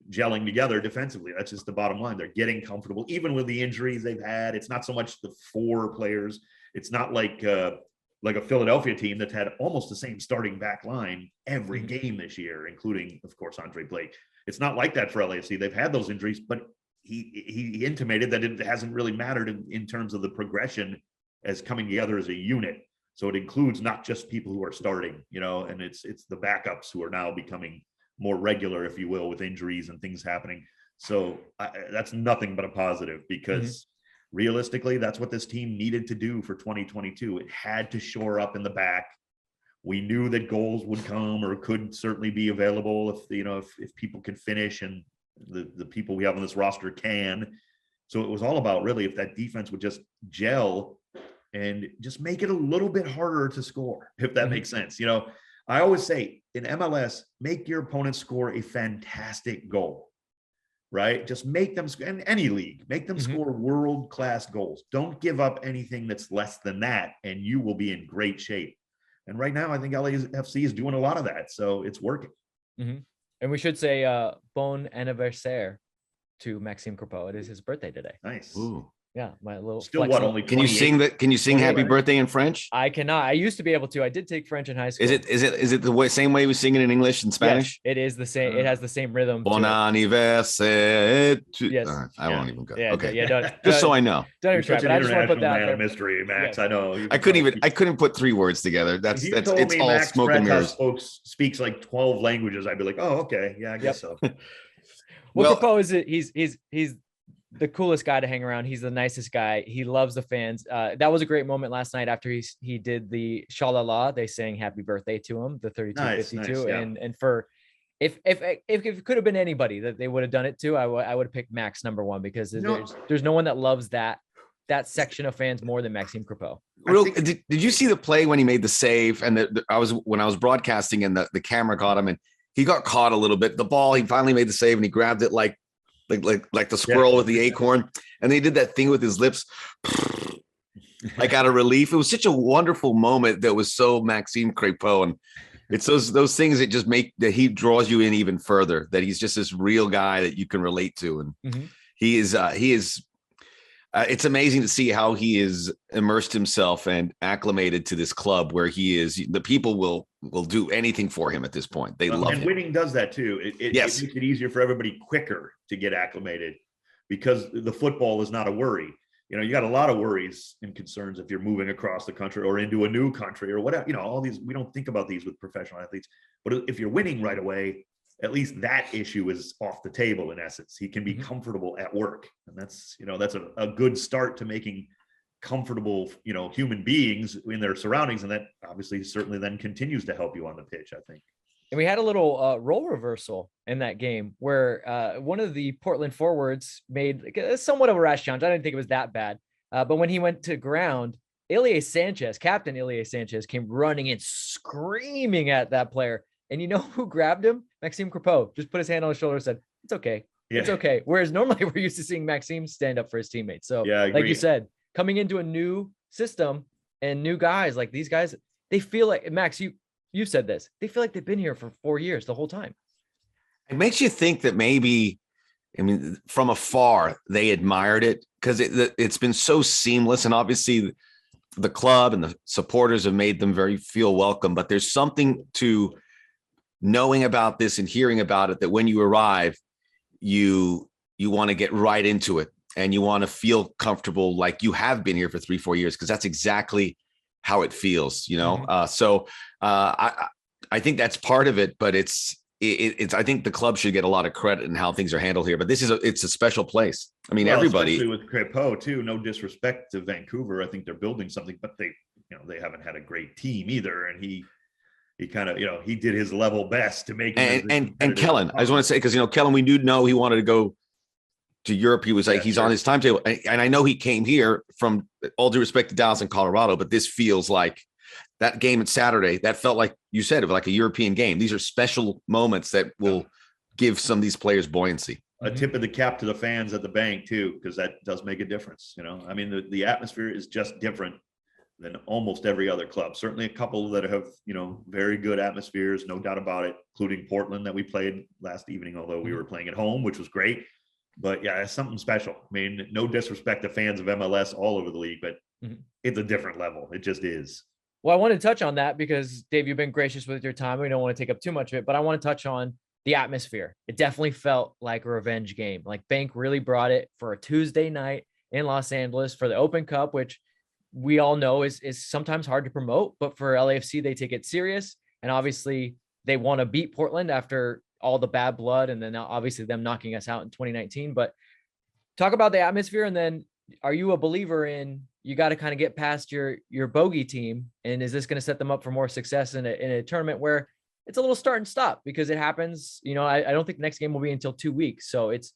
gelling together defensively. That's just the bottom line. They're getting comfortable, even with the injuries they've had. It's not so much the 4 players. It's not like a Philadelphia team that's had almost the same starting back line every game this year, including, of course, Andre Blake. It's not like that for LAFC. They've had those injuries, but he intimated that it hasn't really mattered in terms of the progression as coming together as a unit. So it includes not just people who are starting, and it's the backups who are now becoming more regular, if you will, with injuries and things happening. So that's nothing but a positive, because realistically, that's what this team needed to do for 2022. It had to shore up in the back. We knew that goals would come or could certainly be available if people can finish, and the people we have on this roster can. So it was all about really if that defense would just gel and just make it a little bit harder to score, if that makes sense. I always say in MLS, make your opponent score a fantastic goal, right? Just make them, in any league, make them score world-class goals. Don't give up anything that's less than that, and you will be in great shape. And right now, I think LAFC is doing a lot of that, so it's working. And we should say bon anniversaire to Maxime Crepeau. It is his birthday today. Nice. Ooh. Yeah, my little Still what? flexible- Only Can you 28? sing that? Can you sing Happy 28. Birthday in French? I cannot. I used to be able to. I did take French in high school. Is it the way, same way we sing it in English and Spanish? Yes, it is the same. It has the same rhythm. Bon to it. anniversaire. Yes. All right, I won't even go. Yeah. Okay. Yeah. Don't, Just so I know. don't You're even try. such But an I just want to put international that man out of there. mystery, Max. Yes. I know. I couldn't put 3 words together. That's If you it's told it's me all Max smoke and mirrors. speaks like 12 languages, I'd be like, oh, okay, yeah, I guess so. Well, Well, Crepeau is he's the coolest guy to hang around. He's the nicest guy. He loves the fans. That was a great moment last night after he did the Shalala. They sang happy birthday to him, the 3252. Nice, yeah. And for if it could have been anybody that they would have done it to, I would have picked Max number one, because there's no one that loves that section of fans more than Maxime Crepeau. did you see the play when he made the save? And when I was broadcasting and the camera got him and he got caught a little bit. The ball, he finally made the save and he grabbed it like the squirrel with the acorn. And they did that thing with his lips, like out of relief. It was such a wonderful moment that was so Maxime Crepeau. And it's those things that just make that he draws you in even further, that he's just this real guy that you can relate to. And he is it's amazing to see how he is immersed himself and acclimated to this club where he is. The people will do anything for him at this point. They love and him. winning does that too. It makes it easier for everybody quicker to get acclimated, because the football is not a worry. You know, you got a lot of worries and concerns if you're moving across the country or into a new country or whatever. You know, all these, we don't think about these with professional athletes, but if you're winning right away, at least that issue is off the table. In essence, he can be comfortable at work, and that's a good start to making comfortable, human beings in their surroundings, and that obviously certainly then continues to help you on the pitch, I think. And we had a little role reversal in that game where one of the Portland forwards made somewhat of a rash challenge. I didn't think it was that bad, but when he went to ground, Captain Ilie Sanchez came running in screaming at that player. And you know who grabbed him? Maxime Crepeau just put his hand on his shoulder and said, "It's okay. It's okay." Whereas normally we're used to seeing Maxime stand up for his teammates. So like you said, coming into a new system and new guys, like these guys, they feel like, Max, you said this, they feel like they've been here for 4 years, the whole time. It makes you think that maybe, from afar, they admired it because it's been so seamless. And obviously the club and the supporters have made them feel welcome. But there's something to knowing about this and hearing about it, that when you arrive, you want to get right into it and you want to feel comfortable, like you have been here for 3-4 years, because that's exactly how it feels, So I think that's part of it, but it's I think the club should get a lot of credit in how things are handled here. But it's a special place. Everybody, especially with Crepeau too. No disrespect to Vancouver, I think they're building something, but they haven't had a great team either, and he kind of, he did his level best to make it. And Kellen, I just want to say, because, Kellen, we do know he wanted to go to Europe. He was he's on his timetable. And I know he came here, from all due respect to Dallas and Colorado, but this feels like that game at Saturday, that felt like you said, it was like a European game. These are special moments that will give some of these players buoyancy. A tip of the cap to the fans at the bank too, because that does make a difference. The atmosphere is just different than almost every other club. Certainly a couple that have, very good atmospheres, no doubt about it, including Portland that we played last evening, although we were playing at home, which was great. But yeah, it's something special. No disrespect to fans of MLS all over the league, but it's a different level. It just is. Well, I want to touch on that because, Dave, you've been gracious with your time. We don't want to take up too much of it, but I want to touch on the atmosphere. It definitely felt like a revenge game. Like, Bank really brought it for a Tuesday night in Los Angeles for the Open Cup, which we all know is sometimes hard to promote, but for LAFC, they take it serious. And obviously they want to beat Portland after all the bad blood. And then obviously them knocking us out in 2019, but talk about the atmosphere. And then, are you a believer in, you got to kind of get past your bogey team? And is this going to set them up for more success in a tournament where it's a little start and stop, because it happens, I don't think the next game will be until 2 weeks. So it's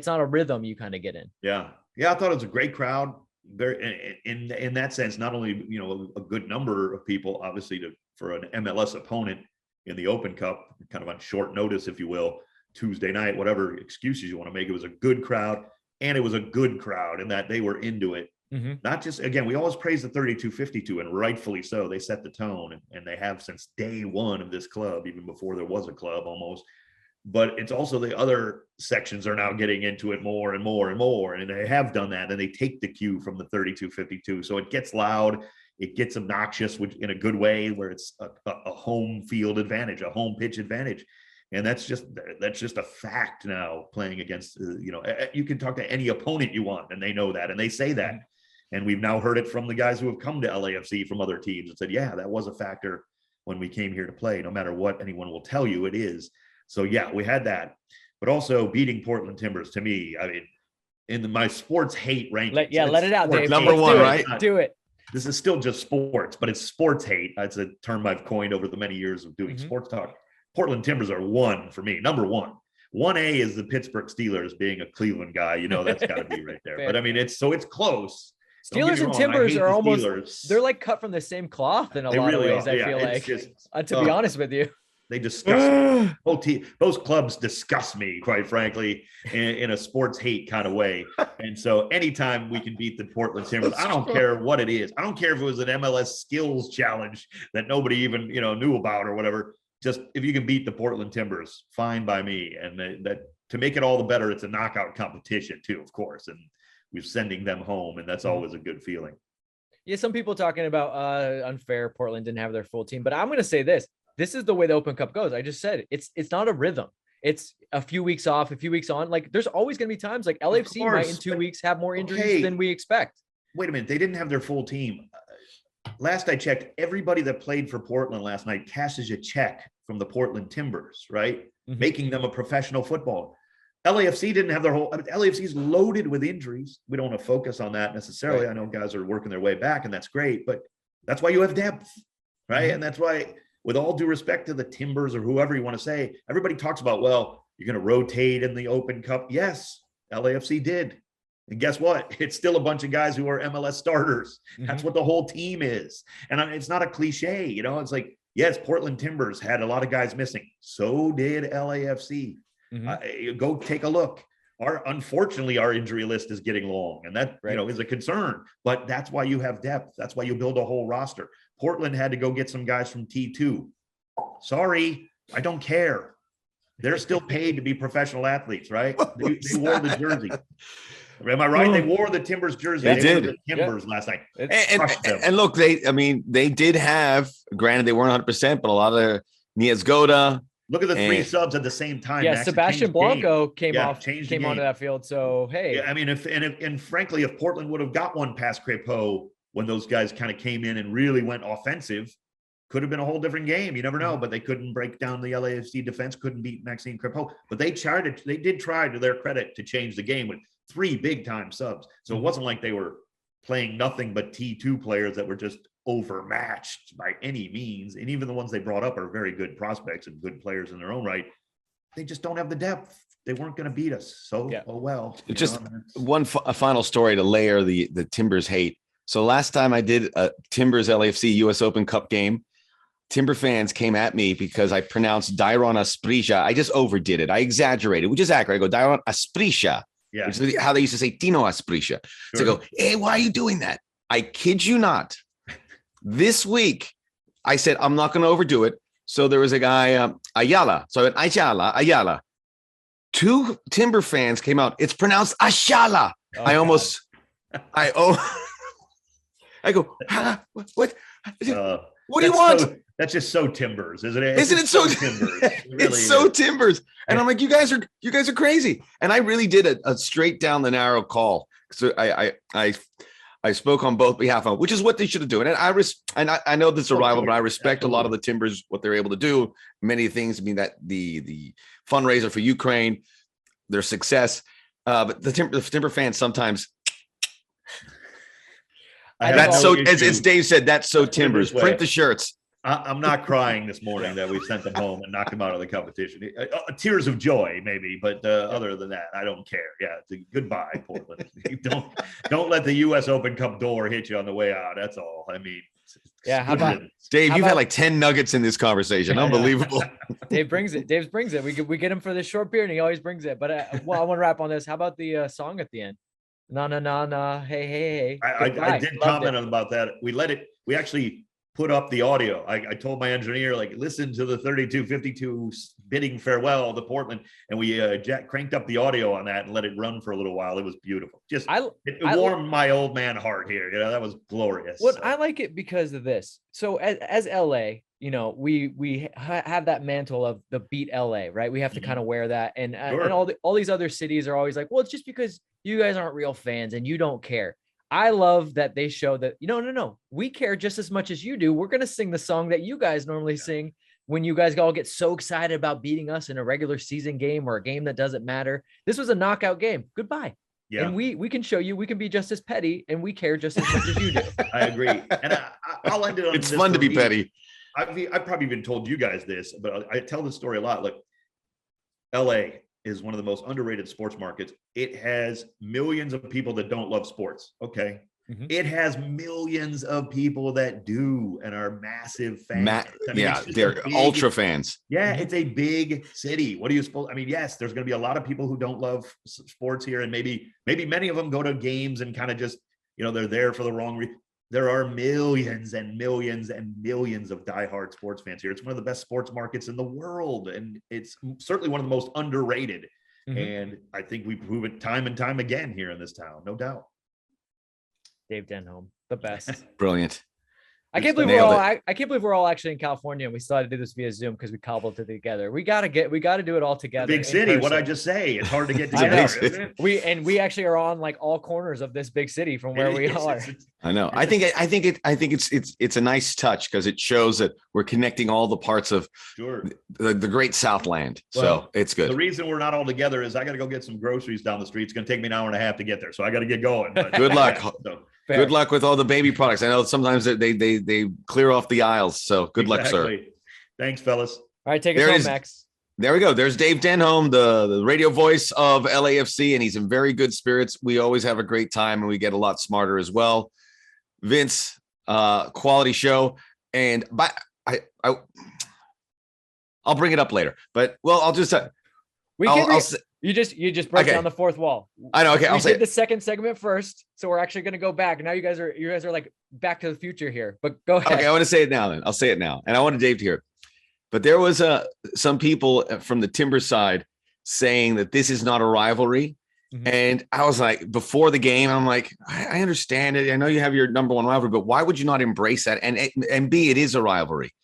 not a rhythm you kind of get in. Yeah. I thought it was a great crowd. Very in that sense, not only a good number of people, obviously, for an MLS opponent in the Open Cup, kind of on short notice, if you will, Tuesday night, whatever excuses you want to make. It was a good crowd, and it was a good crowd in that they were into it. Not just, again, we always praise the 3252, and rightfully so. They set the tone, and they have since day one of this club, even before there was a club almost. but it's also the other sections are now getting into it more and more and more. And they have done that, and they take the cue from the 32-52. So it gets loud, it gets obnoxious, which in a good way, where it's a home field advantage, a home pitch advantage. And that's just a fact now, playing against, you can talk to any opponent you want and they know that, and they say that. And we've now heard it from the guys who have come to LAFC from other teams and said, yeah, that was a factor when we came here to play. No matter what anyone will tell you, it is. So yeah, we had that. But also beating Portland Timbers, to me, I mean, in my sports hate rankings. Let it out, Dave. Number one, right? Do it. This is still just sports, but it's sports hate. That's a term I've coined over the many years of doing sports talk. Portland Timbers are one for me. Number one. 1A is the Pittsburgh Steelers. Being a Cleveland guy, that's got to be right there. But I mean, it's close. Steelers and Timbers are almost, they're like cut from the same cloth in a lot of ways, I feel like. To be honest with you. They disgust me. Those clubs disgust me, quite frankly, in a sports hate kind of way. And so anytime we can beat the Portland Timbers, I don't care what it is. I don't care if it was an MLS skills challenge that nobody even, knew about or whatever. Just if you can beat the Portland Timbers, fine by me. And that to make it all the better, it's a knockout competition too, of course. And we're sending them home, and that's always a good feeling. Yeah, some people talking about unfair. Portland didn't have their full team, but I'm going to say this. This is the way the Open Cup goes. I just said it's not a rhythm. It's a few weeks off, a few weeks on. Like there's always going to be times like LAFC might in 2 weeks have more injuries than we expect. Wait a minute. They didn't have their full team. Last I checked, everybody that played for Portland last night cashes a check from the Portland Timbers, right? Making them a professional football. LAFC didn't have their whole, LAFC is loaded with injuries. We don't want to focus on that necessarily. Right. I know guys are working their way back, and that's great, but that's why you have depth, right? And that's why, with all due respect to the Timbers or whoever you want to say, everybody talks about, well, you're going to rotate in the Open Cup. Yes, LAFC did. And guess what? It's still a bunch of guys who are MLS starters. That's what the whole team is. And it's not a cliche, it's like, yes, Portland Timbers had a lot of guys missing. So did LAFC. Go take a look. Unfortunately, our injury list is getting long, and that is a concern. But that's why you have depth. That's why you build a whole roster. Portland had to go get some guys from T2. Sorry, I don't care. They're still paid to be professional athletes, right? They wore the jersey. Am I right? They wore the Timbers jersey. They did. The Timbers last night. And look, they did have. Granted, they weren't 100%, but a lot of Niezgoda. Look at the three subs at the same time. Yeah, Max, Sebastian Blanco came onto that field. So hey, I mean, if frankly, if Portland would have got one past Crépeau when those guys kind of came in and really went offensive, could have been a whole different game. You never know, but they couldn't break down the LAFC defense, couldn't beat Maxime Crépeau. But they did try, to their credit, to change the game with 3 big time subs. So it wasn't like they were playing nothing but T2 players that were just overmatched by any means. And even the ones they brought up are very good prospects and good players in their own right. They just don't have the depth. They weren't going to beat us. So, oh well. Just a final story to layer the Timbers hate. So last time I did a Timbers LAFC US Open Cup game, Timber fans came at me because I pronounced Dairon Asprilla. I just overdid it. I exaggerated, which is accurate. I go, Dairon Asprilla. Yeah. Which is how they used to say Tino Asprilla. Sure. So I go, hey, why are you doing that? I kid you not. This week, I said, I'm not going to overdo it. So there was a guy, Ayala. So I went, Ayala. 2 Timber fans came out. It's pronounced Ashala. I go, what? What do you want? That's just so Timbers, isn't it? Isn't it so Timbers? It's so Timbers. And I'm like, you guys are crazy. And I really did a straight down the narrow call. So I spoke on both behalf of, which is what they should have done. And I know this is a rival, but I respect a lot of the Timbers, what they're able to do. Many things, I mean, that the fundraiser for Ukraine, their success. But the Timber fans sometimes. That's so, as Dave said, that's so Timbers. Print the shirts. I'm not crying this morning that we sent them home and knocked them out of the competition. Tears of joy, maybe, but other than that, I don't care. Yeah, goodbye, Portland. don't let the U.S. Open Cup door hit you on the way out. That's all. I mean, how about Dave? You've had like 10 nuggets in this conversation. Unbelievable. Dave brings it. We get him for this short beer, and he always brings it. But I want to wrap on this. How about the song at the end? Na na na na. Hey hey hey. I did comment about that. We actually put up the audio. I told my engineer, like, listen to the 32-52 bidding farewell to Portland. And we cranked up the audio on that and let it run for a little while. It was beautiful. It warmed my old man heart here. That was glorious. Well, I like it because of this. So as LA, we have that mantle of the beat LA, right? We have to kind of wear that. And, Sure. and all these other cities are always like, well, it's just because you guys aren't real fans and you don't care. I love that they show that, no, we care just as much as you do. We're going to sing the song that you guys normally sing when you guys all get so excited about beating us in a regular season game or a game that doesn't matter. This was a knockout game. Goodbye. Yeah. And we can show you, we can be just as petty and we care just as much as you do. I agree. And I'll end it on it's fun to be petty. I've probably even told you guys this, but I tell this story a lot. Look, LA is one of the most underrated sports markets. It has millions of people that don't love sports. Okay. Mm-hmm. It has millions of people that do and are massive fans. They're ultra fans. Yeah, it's a big city. What are you supposed? I mean, yes, there's going to be a lot of people who don't love sports here, and maybe many of them go to games and kind of just, they're there for the wrong reason. There are millions and millions and millions of diehard sports fans here. It's one of the best sports markets in the world, and it's certainly one of the most underrated. Mm-hmm. And I think we prove it time and time again here in this town, no doubt. Dave Denholm, the best. Brilliant. I can't believe we're all actually in California and we still had to do this via Zoom because we cobbled it together. We got to do it all together. Big city. What'd I just say? It's hard to get together. Isn't it? We actually are on like all corners of this big city from where we are. I know. I think it's a nice touch because it shows that we're connecting all the parts of the great Southland. So it's good. The reason we're not all together is I got to go get some groceries down the street. It's going to take me an hour and a half to get there. So I got to get going. But good luck. Fair. Good luck with all the baby products. I know sometimes they clear off the aisles. So good luck, sir. Thanks, fellas. All right, take us home, Max. There we go. There's Dave Denholm, the radio voice of LAFC, and he's in very good spirits. We always have a great time, and we get a lot smarter as well. Vince, quality show, and I'll bring it up later. But I'll just You just broke down the fourth wall. I know. Okay, I'll say the second segment first, so we're actually going to go back. Now you guys are like Back to the Future here. But go ahead. Okay, I want to say it now. Then I'll say it now, and I wanted Dave to hear it. But there was some people from the Timber side saying that this is not a rivalry, and I was like, before the game, I'm like, I understand it. I know you have your number one rivalry, but why would you not embrace that? And B, it is a rivalry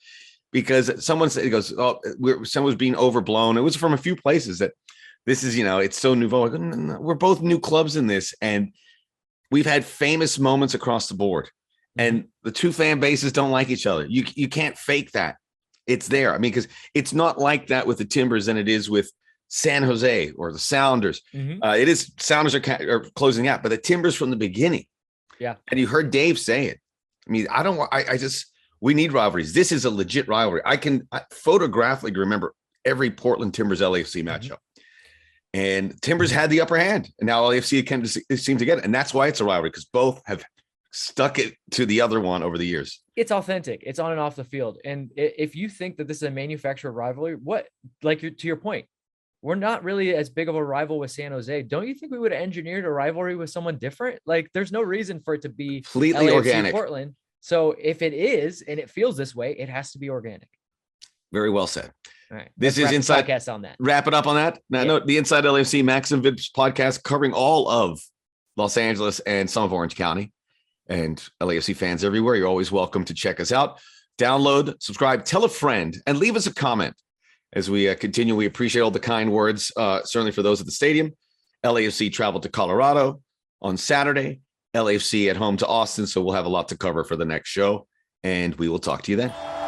because someone said it goes, someone was being overblown. It was from a few places that. This is, it's so nouveau. No, we're both new clubs in this. And we've had famous moments across the board. And the two fan bases don't like each other. You can't fake that. It's there. I mean, because it's not like that with the Timbers than it is with San Jose or the Sounders. It is Sounders are closing out, but the Timbers from the beginning. Yeah. And you heard Dave say it. I mean, we need rivalries. This is a legit rivalry. I photographically remember every Portland Timbers LAFC matchup. And Timbers had the upper hand, and now LAFC seem to get it. And that's why it's a rivalry, because both have stuck it to the other one over the years. It's authentic. It's on and off the field. And if you think that this is a manufactured rivalry, to your point, we're not really as big of a rival with San Jose. Don't you think we would have engineered a rivalry with someone different? Like, there's no reason for it to be completely LAFC organic. Portland. So if it is, and it feels this way, it has to be organic. Very well said. All right. This is Inside podcast on that. Wrap it up on that. No, the Inside LAFC Max and Vince podcast covering all of Los Angeles and some of Orange County, and LAFC fans everywhere. You're always welcome to check us out. Download, subscribe, tell a friend, and leave us a comment as we continue. We appreciate all the kind words, certainly for those at the stadium. LAFC traveled to Colorado on Saturday. LAFC at home to Austin, so we'll have a lot to cover for the next show, and we will talk to you then.